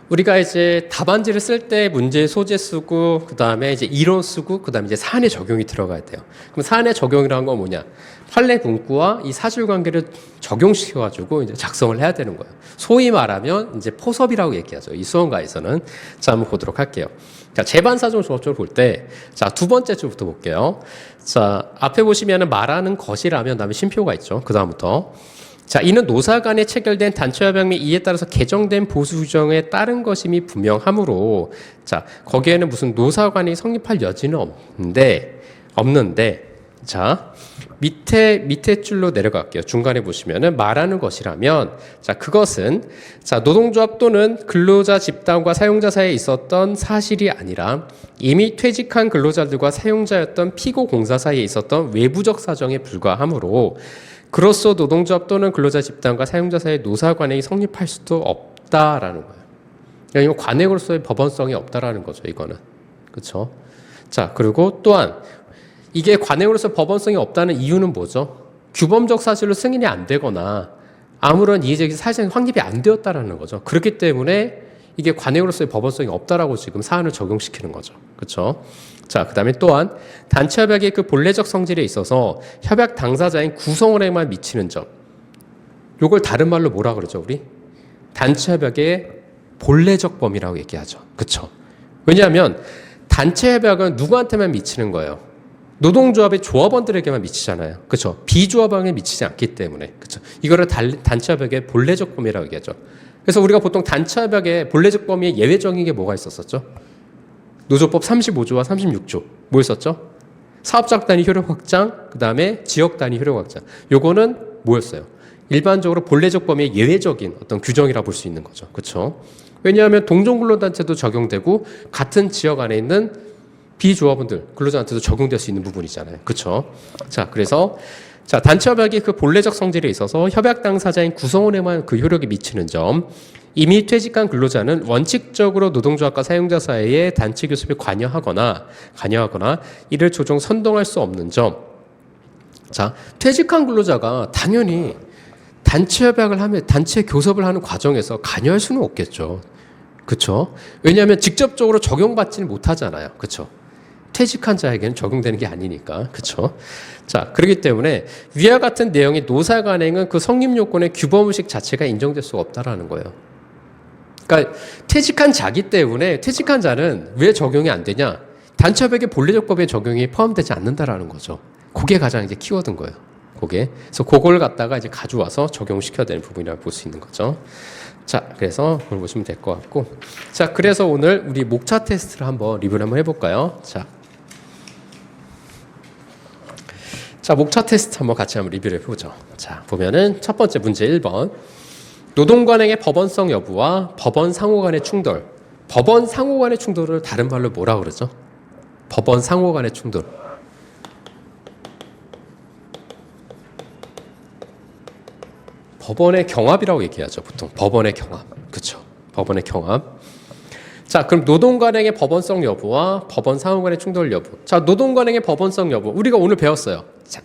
우리가 이제 답안지를 쓸 때 문제 소재 쓰고, 그 다음에 이제 이론 쓰고, 그 다음에 이제 사안의 적용이 들어가야 돼요. 그럼 사안의 적용이라는 건 뭐냐? 판례 문구와 이 사실관계를 적용시켜가지고 이제 작성을 해야 되는 거예요. 소위 말하면 이제 포섭이라고 얘기하죠. 이 수험가에서는. 자, 한번 보도록 할게요. 자, 재반사정 조합적으로 볼 때, 자, 두 번째 줄부터 볼게요. 자, 앞에 보시면은 말하는 것이라면, 다음에 쉼표가 있죠. 그 다음부터. 자, 이는 노사 간에 체결된 단체협약 및 이에 따라서 개정된 보수 규정에 따른 것임이 분명하므로, 자, 거기에는 무슨 노사관이 성립할 여지는 없는데, 자, 밑에 줄로 내려갈게요. 중간에 보시면은 말하는 것이라면, 자, 그것은, 자, 노동조합 또는 근로자 집단과 사용자 사이에 있었던 사실이 아니라 이미 퇴직한 근로자들과 사용자였던 피고 공사 사이에 있었던 외부적 사정에 불과하므로 그로써 노동조합 또는 근로자 집단과 사용자 사이의 노사관행이 성립할 수도 없다라는 거예요. 그러니까 관행으로서의 법원성이 없다라는 거죠, 이거는. 그렇죠? 자, 그리고 또한 이게 관행으로서 법원성이 없다는 이유는 뭐죠? 규범적 사실로 승인이 안 되거나 아무런 이의제기 사실상 확립이 안 되었다라는 거죠. 그렇기 때문에 이게 관행으로서의 법원성이 없다라고 지금 사안을 적용시키는 거죠. 그렇죠? 자, 그다음에 또한 단체 협약의 그 본래적 성질에 있어서 협약 당사자인 구성원에만 미치는 점. 요걸 다른 말로 뭐라 그러죠, 우리? 단체 협약의 본래적 범위라고 얘기하죠. 그렇죠? 왜냐하면 단체 협약은 누구한테만 미치는 거예요? 노동조합의 조합원들에게만 미치잖아요. 그렇죠? 비조합원에 미치지 않기 때문에. 그렇죠? 이거를 단체 협약의 본래적 범위라고 얘기하죠. 그래서 우리가 보통 단체 협약의 본래적 범위에 예외적인 게 뭐가 있었었죠? 노조법 35조와 36조. 뭐였었죠? 사업장 단위 효력 확장, 그 다음에 지역 단위 효력 확장. 요거는 뭐였어요? 일반적으로 본래적 범위의 예외적인 어떤 규정이라 볼 수 있는 거죠. 그렇죠? 왜냐하면 동종근로단체도 적용되고 같은 지역 안에 있는 비조합원들, 근로자한테도 적용될 수 있는 부분이잖아요. 그렇죠? 자, 그래서 자, 단체 협약이 그 본래적 성질에 있어서 협약 당사자인 구성원에만 그 효력이 미치는 점. 이미 퇴직한 근로자는 원칙적으로 노동조합과 사용자 사이의 단체 교섭에 관여하거나 이를 조정 선동할 수 없는 점. 자, 퇴직한 근로자가 당연히 단체 협약을 하면 단체 교섭을 하는 과정에서 관여할 수는 없겠죠. 그렇죠? 왜냐하면 직접적으로 적용받지는 못하잖아요. 그렇죠? 퇴직한 자에게는 적용되는 게 아니니까. 그렇죠? 자, 그렇기 때문에 위와 같은 내용의 노사 관행은 그 성립 요건의 규범의식 자체가 인정될 수가 없다라는 거예요. 그러니까 퇴직한 자기 때문에 퇴직한 자는 왜 적용이 안 되냐? 단체 협약의 본래적 법에 적용이 포함되지 않는다라는 거죠. 그게 가장 이제 키워드인 거예요. 그게. 그래서 그걸 갖다가 이제 가져와서 적용시켜야 되는 부분이라고 볼 수 있는 거죠. 자, 그래서 그걸 보시면 될 것 같고. 자, 그래서 오늘 우리 목차 테스트를 한번 리뷰를 한번 해볼까요? 자, 목차 테스트 한번 같이 한번 리뷰를 해보죠. 자, 보면은 첫 번째 문제 1번. 노동관행의 법원성 여부와 법원 상호 간의 충돌. 법원 상호 간의 충돌을 다른 말로 뭐라 그러죠? 법원 상호 간의 충돌. 법원의 경합이라고 얘기하죠. 보통 법원의 경합. 그렇죠? 법원의 경합. 자, 그럼 노동관행의 법원성 여부와 법원 상호 간의 충돌 여부. 자, 노동관행의 법원성 여부. 우리가 오늘 배웠어요. 자,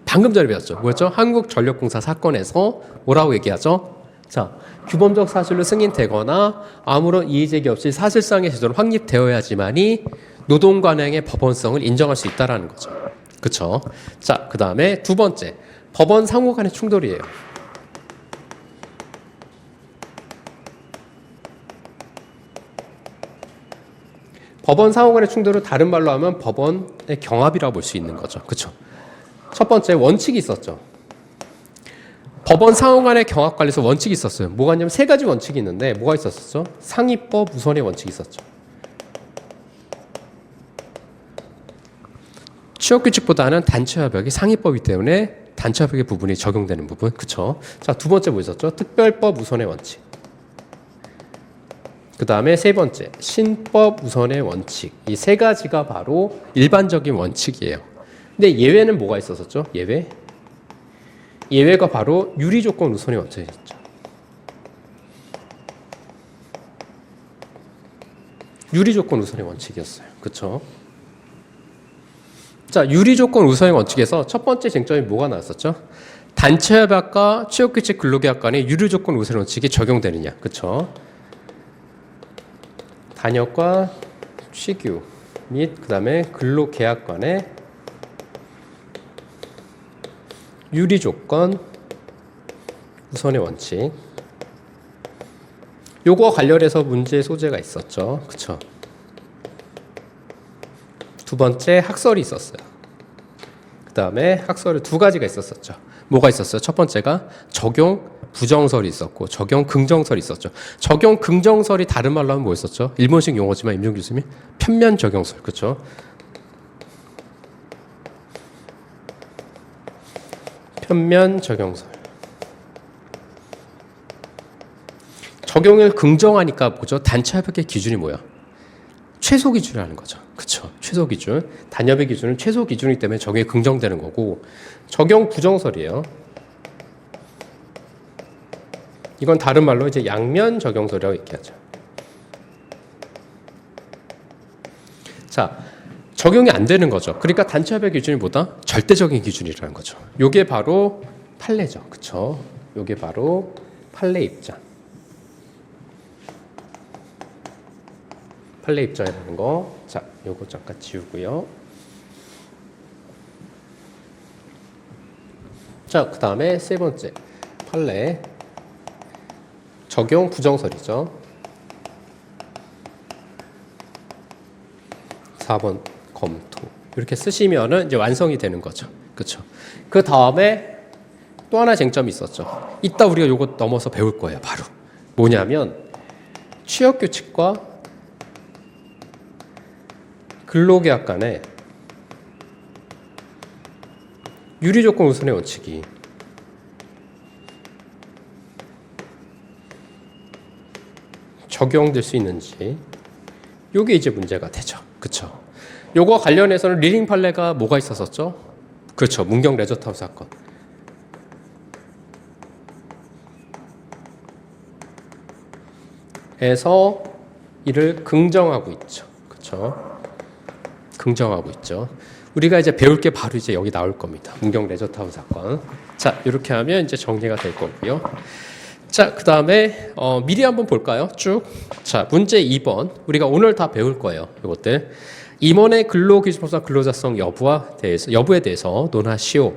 방금 전에 배웠죠. 뭐였죠? 한국전력공사 사건에서 뭐라고 얘기하죠? 자, 규범적 사실로 승인되거나 아무런 이의제기 없이 사실상의 제도로 확립되어야지만이 노동관행의 법원성을 인정할 수 있다라는 거죠. 그렇죠? 자, 그 다음에 두 번째, 법원 상호 간의 충돌이에요. 법원 상호 간의 충돌을 다른 말로 하면 법원의 경합이라고 볼 수 있는 거죠. 그렇죠? 첫 번째, 원칙이 있었죠. 법원 상호 간의 경합 관련해서 원칙이 있었어요. 뭐가 있냐면 세 가지 원칙이 있는데 뭐가 있었었죠? 상위법 우선의 원칙이 있었죠. 취업규칙보다는 단체협약이 상위법이기 때문에 단체협약의 부분이 적용되는 부분. 그쵸? 자, 두 번째 뭐 있었죠? 특별법 우선의 원칙. 그 다음에 세 번째, 신법 우선의 원칙. 이 세 가지가 바로 일반적인 원칙이에요. 근데 예외는 뭐가 있었었죠? 예외가 바로 유리조건 우선의 원칙이었죠. 유리조건 우선의 원칙이었어요. 그쵸? 자, 유리조건 우선의 원칙에서 첫 번째 쟁점이 뭐가 나왔었죠? 단체협약과 취업규칙 근로계약 간의 유리조건 우선의 원칙이 적용되느냐. 그쵸? 단협과 취규 및 그 다음에 근로계약 간의 유리조건 우선의 원칙. 요거 관련해서 문제 소재가 있었죠. 그쵸? 두 번째 학설이 있었어요. 그 다음에 학설이 두 가지가 있었었죠. 뭐가 있었어요? 첫 번째가 적용 부정설이 있었고 적용 긍정설이 있었죠. 적용 긍정설이 다른 말로 하면 뭐였었죠? 일본식 용어지만 임종 교수님 편면 적용설. 그렇죠? 편면 적용설. 적용을 긍정하니까 뭐죠? 단체협약의 기준이 뭐야? 최소 기준이라는 거죠. 그렇죠? 최소 기준. 단협의 기준은 최소 기준이기 때문에 적용이 긍정되는 거고 적용 부정설이에요. 이건 다른 말로 이제 양면 적용설이라고 얘기하죠. 자, 적용이 안 되는 거죠. 그러니까 단체협약 기준이 뭐다? 절대적인 기준이라는 거죠. 요게 바로 판례죠. 그쵸? 요게 바로 판례 입장. 판례 입장이라는 거. 자, 요거 잠깐 지우고요. 자, 그 다음에 세 번째. 판례. 적용 부정설이죠. 4번 검토. 이렇게 쓰시면은 이제 완성이 되는 거죠. 그렇죠? 그 다음에 또 하나 쟁점이 있었죠. 이따 우리가 요거 넘어서 배울 거예요. 바로. 뭐냐면 취업 규칙과 근로계약 간의 유리조건 우선의 원칙이 적용될 수 있는지 요게 이제 문제가 되죠. 그렇죠? 요거 관련해서는 리링 판례가 뭐가 있었었죠? 그렇죠. 문경 레저타운 사건. 에서 이를 긍정하고 있죠. 그렇죠? 긍정하고 있죠. 우리가 이제 배울 게 바로 이제 여기 나올 겁니다. 문경 레저타운 사건. 자, 이렇게 하면 이제 정리가 될 거고요. 자, 그 다음에 미리 한번 볼까요? 쭉. 자, 문제 2번. 우리가 오늘 다 배울 거예요. 이것들. 임원의 근로기준법상 근로자성 여부에 대해서 논하시오.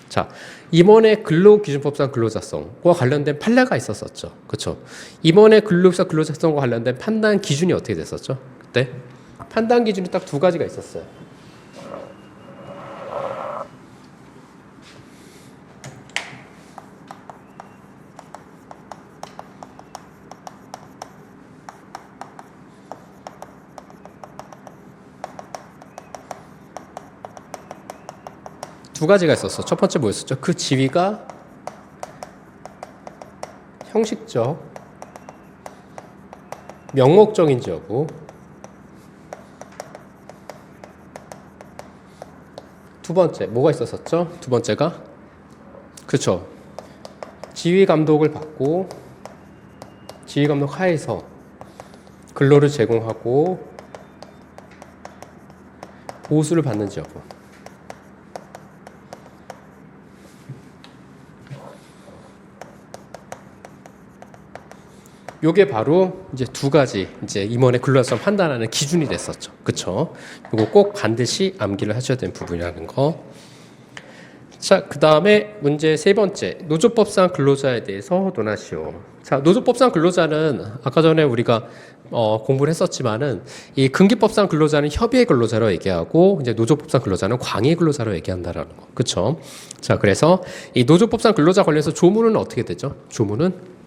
자, 임원의 근로기준법상 근로자성과 관련된 판례가 있었었죠. 그렇죠? 임원의 근로기준법상 근로자성과 관련된 판단 기준이 어떻게 됐었죠? 그때 판단 기준이 딱 두 가지가 있었어요. 두 가지가 있었어. 첫 번째 뭐였었죠? 그 지위가 형식적, 명목적인지 여부. 두 번째 뭐가 있었었죠? 두 번째가 그렇죠. 지휘 감독을 받고 지휘 감독 하에서 근로를 제공하고 보수를 받는지 여부. 요게 바로 이제 두 가지 이제 임원의 근로자성 판단하는 기준이 됐었죠. 그쵸? 요거 꼭 반드시 암기를 하셔야 되는 부분이라는 거. 자, 그 다음에 문제 세 번째. 노조법상 근로자에 대해서 논하시오. 자, 노조법상 근로자는 아까 전에 우리가 공부를 했었지만은 이 근기법상 근로자는 협의의 근로자로 얘기하고 이제 노조법상 근로자는 광의 근로자로 얘기한다라는 거. 그쵸? 자, 그래서 이 노조법상 근로자 관련해서 조문은 어떻게 되죠? 조문은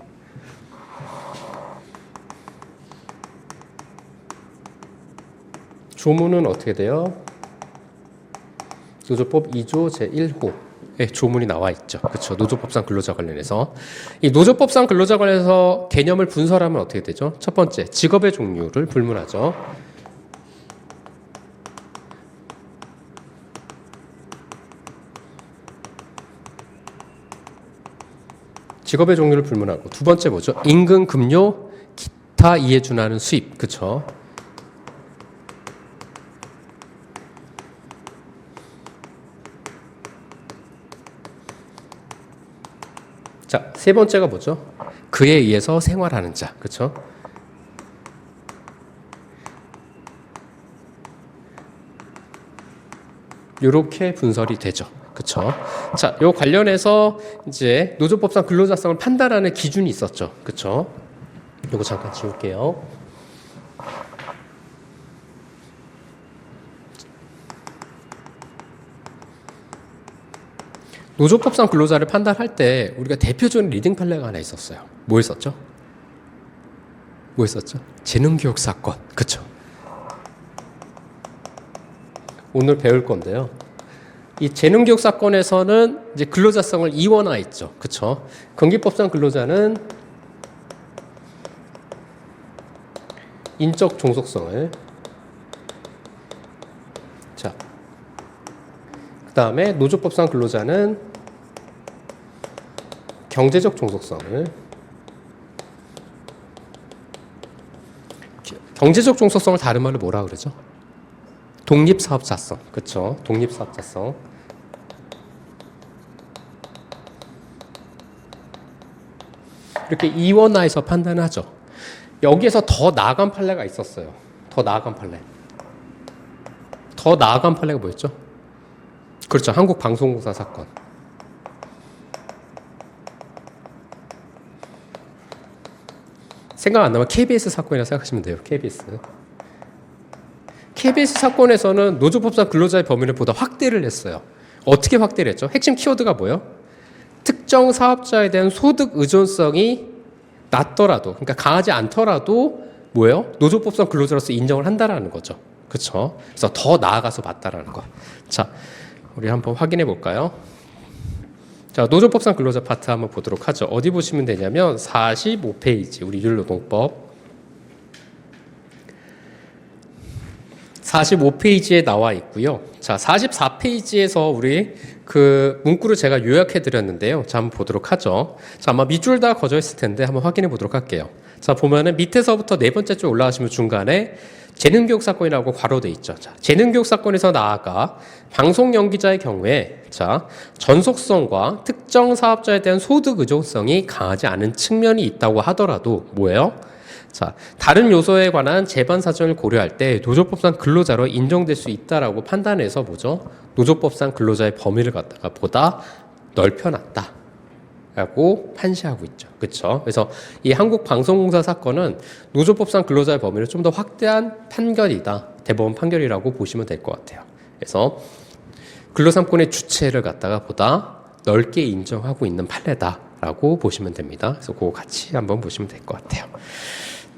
어떻게 돼요? 노조법 2조 제1호에 조문이 나와 있죠. 그렇죠. 노조법상 근로자 관련해서 이 노조법상 근로자 관련해서 개념을 분설하면 어떻게 되죠? 첫 번째, 직업의 종류를 불문하죠. 직업의 종류를 불문하고 두 번째 뭐죠? 임금, 급료, 기타 이에 준하는 수입. 그렇죠. 자, 세 번째가 뭐죠? 그에 의해서 생활하는 자. 그렇죠? 요렇게 분설이 되죠. 그렇죠? 자, 요 관련해서 이제 노조법상 근로자성을 판단하는 기준이 있었죠. 그렇죠? 요거 잠깐 지울게요. 노조법상 근로자를 판단할 때 우리가 대표적인 리딩 판례가 하나 있었어요. 뭐 했었죠? 재능교육 사건. 그쵸? 오늘 배울 건데요. 이 재능교육 사건에서는 이제 근로자성을 이원화했죠. 그쵸? 근기법상 근로자는 인적 종속성을, 자, 그 다음에 노조법상 근로자는 경제적 종속성을, 경제적 종속성을 다른 말로 뭐라 그러죠? 독립사업자성. 그렇죠? 독립사업자성. 이렇게 이원화해서 판단하죠. 여기에서 더 나아간 판례가 있었어요. 더 나아간 판례가 뭐였죠? 그렇죠. 한국방송공사 사건. 생각 안 나면 KBS 사건이라고 생각하시면 돼요. KBS 사건에서는 노조법상 근로자의 범위를 보다 확대를 했어요. 어떻게 확대를 했죠? 핵심 키워드가 뭐예요? 특정 사업자에 대한 소득 의존성이 낮더라도, 그러니까 강하지 않더라도 뭐예요? 노조법상 근로자로서 인정을 한다라는 거죠. 그렇죠? 그래서 더 나아가서 봤다라는 거. 자, 우리 한번 확인해 볼까요? 자, 노조법상 근로자 파트 한번 보도록 하죠. 어디 보시면 되냐면 45페이지 우리 율노동법 45페이지에 나와 있고요. 자, 44페이지에서 우리 그 문구를 제가 요약해 드렸는데요. 자, 한번 보도록 하죠. 자, 아마 밑줄 다 거져 있을 텐데 한번 확인해 보도록 할게요. 자, 보면은 밑에서부터 네 번째 줄 올라가시면 중간에 재능교육 사건이라고 괄호돼 있죠. 자, 재능교육 사건에서 나아가 방송 연기자의 경우에 자, 전속성과 특정 사업자에 대한 소득 의존성이 강하지 않은 측면이 있다고 하더라도 뭐예요? 자, 다른 요소에 관한 재반 사정을 고려할 때 노조법상 근로자로 인정될 수 있다라고 판단해서 뭐죠? 노조법상 근로자의 범위를 갖다가 보다 넓혀놨다. 라고 판시하고 있죠. 그렇죠? 그래서 이 한국방송공사 사건은 노조법상 근로자의 범위를 좀 더 확대한 판결이다. 대법원 판결이라고 보시면 될 것 같아요. 그래서 근로삼권의 주체를 갖다가 보다 넓게 인정하고 있는 판례다라고 보시면 됩니다. 그래서 그거 같이 한번 보시면 될 것 같아요.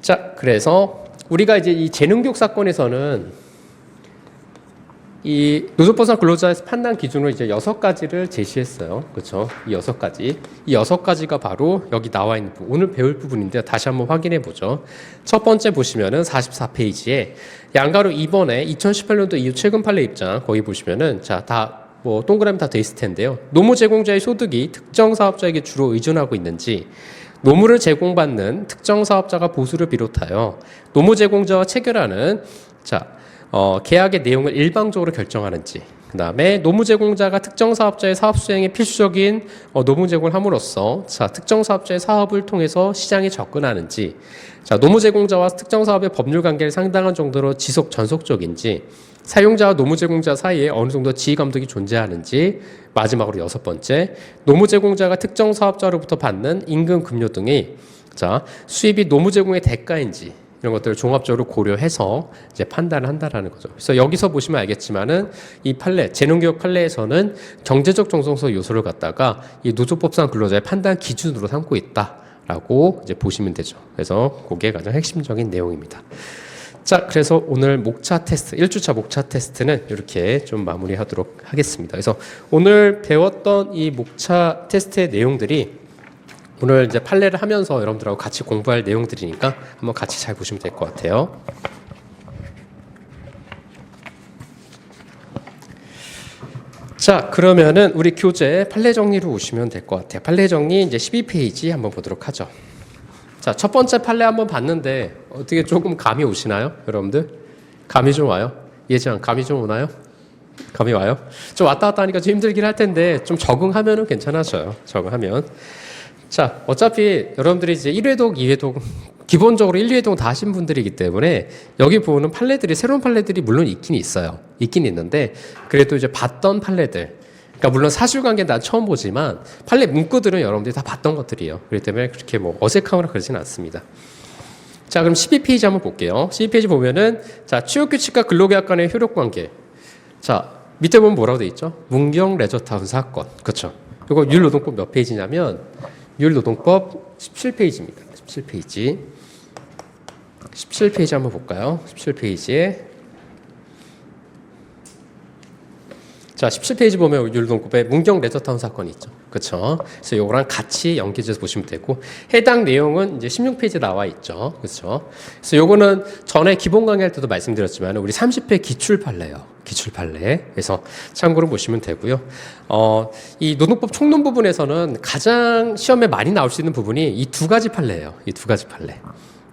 자, 그래서 우리가 이제 이 재능교육 사건에서는 이 노조법상 근로자의 판단 기준으로 이제 6가지를 제시했어요. 그렇죠? 이 6가지. 이 6가지가 바로 여기 나와 있는 부분, 오늘 배울 부분인데 다시 한번 확인해 보죠. 첫 번째 보시면은 44페이지에 양가로 이번에 2018년도 이후 최근 판례 입장 거기 보시면은 자, 다 뭐 동그라미 다 돼 있을 텐데요. 노무 제공자의 소득이 특정 사업자에게 주로 의존하고 있는지, 노무를 제공받는 특정 사업자가 보수를 비롯하여 노무 제공자와 체결하는 자, 계약의 내용을 일방적으로 결정하는지, 그 다음에 노무 제공자가 특정 사업자의 사업 수행에 필수적인 노무 제공을 함으로써 자, 특정 사업자의 사업을 통해서 시장에 접근하는지, 자, 노무 제공자와 특정 사업의 법률 관계를 상당한 정도로 지속 전속적인지, 사용자와 노무 제공자 사이에 어느 정도 지휘 감독이 존재하는지, 마지막으로 6번째, 노무 제공자가 특정 사업자로부터 받는 임금 급료 등이 자, 수입이 노무 제공의 대가인지 이런 것들을 종합적으로 고려해서 이제 판단을 한다라는 거죠. 그래서 여기서 보시면 알겠지만은 이 판례, 재능교육 판례에서는 경제적 정성성 요소를 갖다가 이 노조법상 근로자의 판단 기준으로 삼고 있다라고 이제 보시면 되죠. 그래서 그게 가장 핵심적인 내용입니다. 자, 그래서 오늘 목차 테스트, 1주차 목차 테스트는 이렇게 좀 마무리하도록 하겠습니다. 그래서 오늘 배웠던 이 목차 테스트의 내용들이 오늘 이제 판례를 하면서 여러분들하고 같이 공부할 내용들이니까 한번 같이 잘 보시면 될 것 같아요. 자, 그러면은 우리 교재 판례 정리로 오시면 될 것 같아요. 판례 정리 이제 12페이지 한번 보도록 하죠. 자, 첫 번째 판례 한번 봤는데 어떻게 조금 감이 오시나요? 여러분들? 감이 좀 와요? 예지한 감이 좀 오나요? 감이 와요? 좀 왔다 갔다 하니까 좀 힘들긴 할 텐데 좀 적응하면은 괜찮아져요. 적응하면. 자, 어차피 여러분들이 이제 1회독, 2회독, 기본적으로 1, 2회독 다 하신 분들이기 때문에 여기 보는 판례들이, 새로운 판례들이 물론 있긴 있어요. 있긴 있는데 그래도 이제 봤던 판례들, 그러니까 물론 사실관계는 난 처음 보지만 판례 문구들은 여러분들이 다 봤던 것들이에요. 그렇기 때문에 그렇게 뭐 어색하거나 그러지는 않습니다. 자, 그럼 12페이지 한번 볼게요. 12페이지 보면은 자, 취업규칙과 근로계약 간의 효력관계. 자, 밑에 보면 뭐라고 돼 있죠? 문경 레저타운 사건. 그렇죠? 이거 율노동법 몇 페이지냐면 율노동법 17페이지입니다. 17페이지. 17페이지 한번 볼까요? 17페이지에 자, 17페이지 보면 율노동법에 문경 레저타운 사건이 있죠. 그렇죠? 그래서 요거랑 같이 연계해서 보시면 되고 해당 내용은 이제 16페이지에 나와 있죠. 그렇죠? 그래서 요거는 전에 기본 강의할 때도 말씀드렸지만 우리 30회 기출 판례예요. 기출 판례. 그래서 참고로 보시면 되고요. 이 노동법 총론 부분에서는 가장 시험에 많이 나올 수 있는 부분이 이 두 가지 판례예요. 이 두 가지 판례.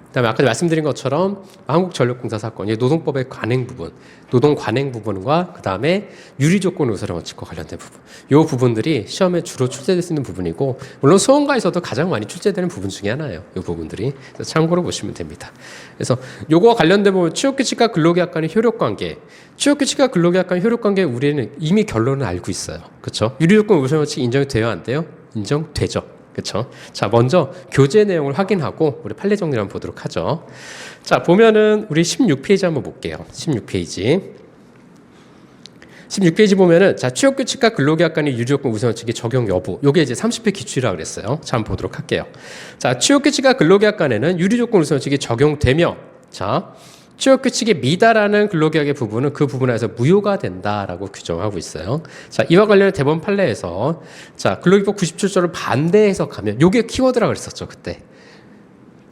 그다음에 아까 말씀드린 것처럼 한국전력공사 사건, 이 노동법의 관행 부분, 노동 관행 부분과 그다음에 유리조건 의사를 원칙과 관련된 부분, 이 부분들이 시험에 주로 출제될 수 있는 부분이고 물론 수험가에서도 가장 많이 출제되는 부분 중에 하나예요. 이 부분들이. 그래서 참고로 보시면 됩니다. 그래서 요거와 관련된 부분, 취업규칙과 근로계약 간의 효력관계, 취업규칙과 근로계약 간의 효력관계 우리는 이미 결론을 알고 있어요. 그렇죠? 유리조건 의사 원칙 인정이 돼요, 안 돼요? 인정되죠. 그렇죠? 자, 먼저 교재 내용을 확인하고 우리 판례 정리를 한번 보도록 하죠. 자, 보면은 우리 16페이지 한번 볼게요. 16페이지. 16페이지 보면은 자, 취업규칙과 근로계약 간의 유리조건 우선원칙의 적용 여부. 요게 이제 30회 기출이라고 그랬어요. 자, 한번 보도록 할게요. 자, 취업규칙과 근로계약 간에는 유리조건 우선원칙이 적용되며 자, 취업규칙에 미달하는 근로계약의 부분은 그 부분에서 무효가 된다라고 규정하고 있어요. 자, 이와 관련해 대법원 판례에서 자, 근로기법 97조를 반대 해석하면 요게 키워드라고 그랬었죠, 그때.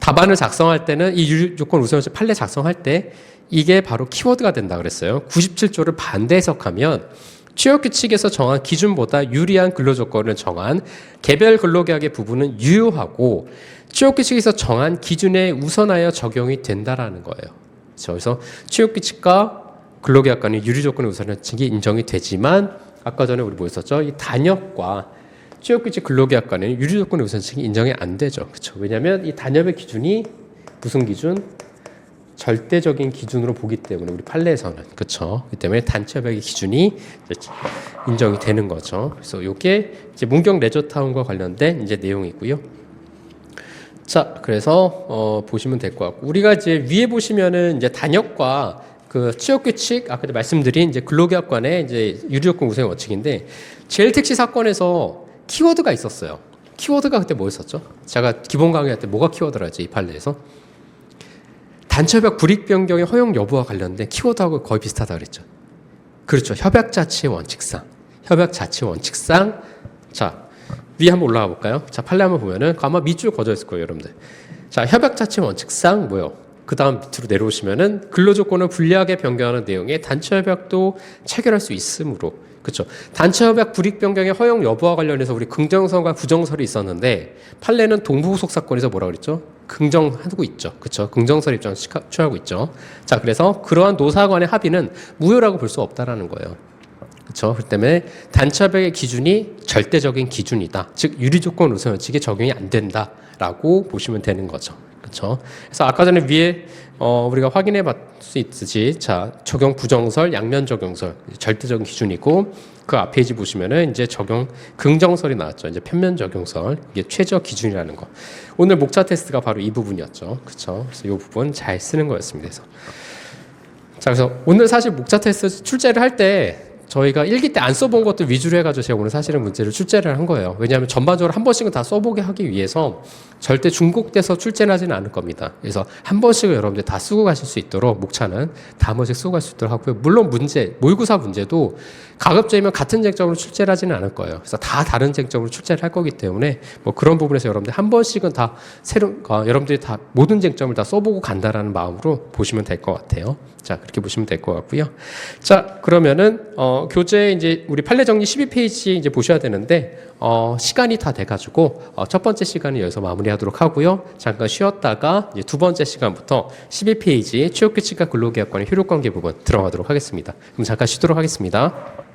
답안을 작성할 때는 이 유리조건 우선원칙 판례 작성할 때 이게 바로 키워드가 된다 그랬어요. 97조를 반대 해석하면 취업규칙에서 정한 기준보다 유리한 근로조건을 정한 개별 근로계약의 부분은 유효하고 취업규칙에서 정한 기준에 우선하여 적용이 된다라는 거예요. 그래서 취업규칙과 근로계약 간의 유리조건의 우선원칙이 인정이 되지만 아까 전에 우리 뭐였었죠? 이 단협과 취업규칙 근로계약 간의 유리조건의 우선원칙이 인정이 안 되죠. 그렇죠? 왜냐하면 이 단협의 기준이 무슨 기준? 절대적인 기준으로 보기 때문에 우리 판례에서는 그렇죠. 그렇기 때문에 단체협약의 기준이 인정이 되는 거죠. 그래서 이게 이제 문경 레저타운과 관련된 이제 내용이고요. 자, 그래서 보시면 될 것 같고 우리가 이제 위에 보시면은 이제 단협과 그 취업규칙 아까 말씀드린 이제 근로계약관의 이제 유리조건 우선 원칙인데 제일택시 사건에서 키워드가 있었어요. 키워드가 그때 뭐였었죠? 제가 기본 강의할 때 뭐가 키워드라지 이 판례에서 단체협약 불이익 변경의 허용 여부와 관련된 키워드하고 거의 비슷하다 그랬죠. 그렇죠. 협약 자체의 원칙상, 협약 자체의 원칙상 자. 위에 한번 올라가 볼까요? 자, 판례 한번 보면은 아마 밑줄 거져 있을 거예요, 여러분들. 자, 협약 자체 원칙상 뭐요? 그 다음 밑으로 내려오시면은 근로조건을 불리하게 변경하는 내용의 단체협약도 체결할 수 있으므로, 그렇죠? 단체협약 불이익 변경의 허용 여부와 관련해서 우리 긍정설과 부정설이 있었는데 판례는 동부후속 사건에서 뭐라 그랬죠? 긍정하고 있죠, 그렇죠? 긍정설 입장을 취하고 있죠. 자, 그래서 그러한 노사 간의 합의는 무효라고 볼 수 없다라는 거예요. 그렇죠. 그 때문에 단차벽의 기준이 절대적인 기준이다. 즉 유리조건 우선원칙에 적용이 안 된다라고 보시면 되는 거죠. 그렇죠. 그래서 아까 전에 위에 우리가 확인해 봤을 수 있듯이 자 적용 부정설, 양면 적용설 절대적인 기준이고 그 앞 페이지 보시면은 이제 적용 긍정설이 나왔죠. 이제 편면 적용설 이게 최저 기준이라는 거. 오늘 목차 테스트가 바로 이 부분이었죠. 그렇죠. 그래서 이 부분 잘 쓰는 거였습니다. 그래서 자 그래서 오늘 사실 목차 테스트 출제를 할 때 저희가 일기 때 안 써본 것도 위주로 해가지고 제가 오늘 사실은 문제를 출제를 한 거예요. 왜냐하면 전반적으로 한 번씩은 다 써보게 하기 위해서 절대 중복돼서 출제는 하지는 않을 겁니다. 그래서 한 번씩은 여러분들 다 쓰고 가실 수 있도록 목차는 다 한 번씩 쓰고 갈 수 있도록 하고요. 물론 문제, 모의고사 문제도 가급적이면 같은 쟁점으로 출제를 하지는 않을 거예요. 그래서 다 다른 쟁점으로 출제를 할 거기 때문에 뭐 그런 부분에서 여러분들 한 번씩은 다 여러분들이 다 모든 쟁점을 다 써보고 간다라는 마음으로 보시면 될 것 같아요. 자, 그렇게 보시면 될 것 같고요. 자, 그러면은, 교재 이제 우리 판례 정리 12페이지 이제 보셔야 되는데, 시간이 다 돼가지고, 첫 번째 시간은 여기서 마무리하도록 하고요. 잠깐 쉬었다가, 이제 두 번째 시간부터 12페이지 취업규칙과 근로계약관의 효력관계 부분 들어가도록 하겠습니다. 그럼 잠깐 쉬도록 하겠습니다.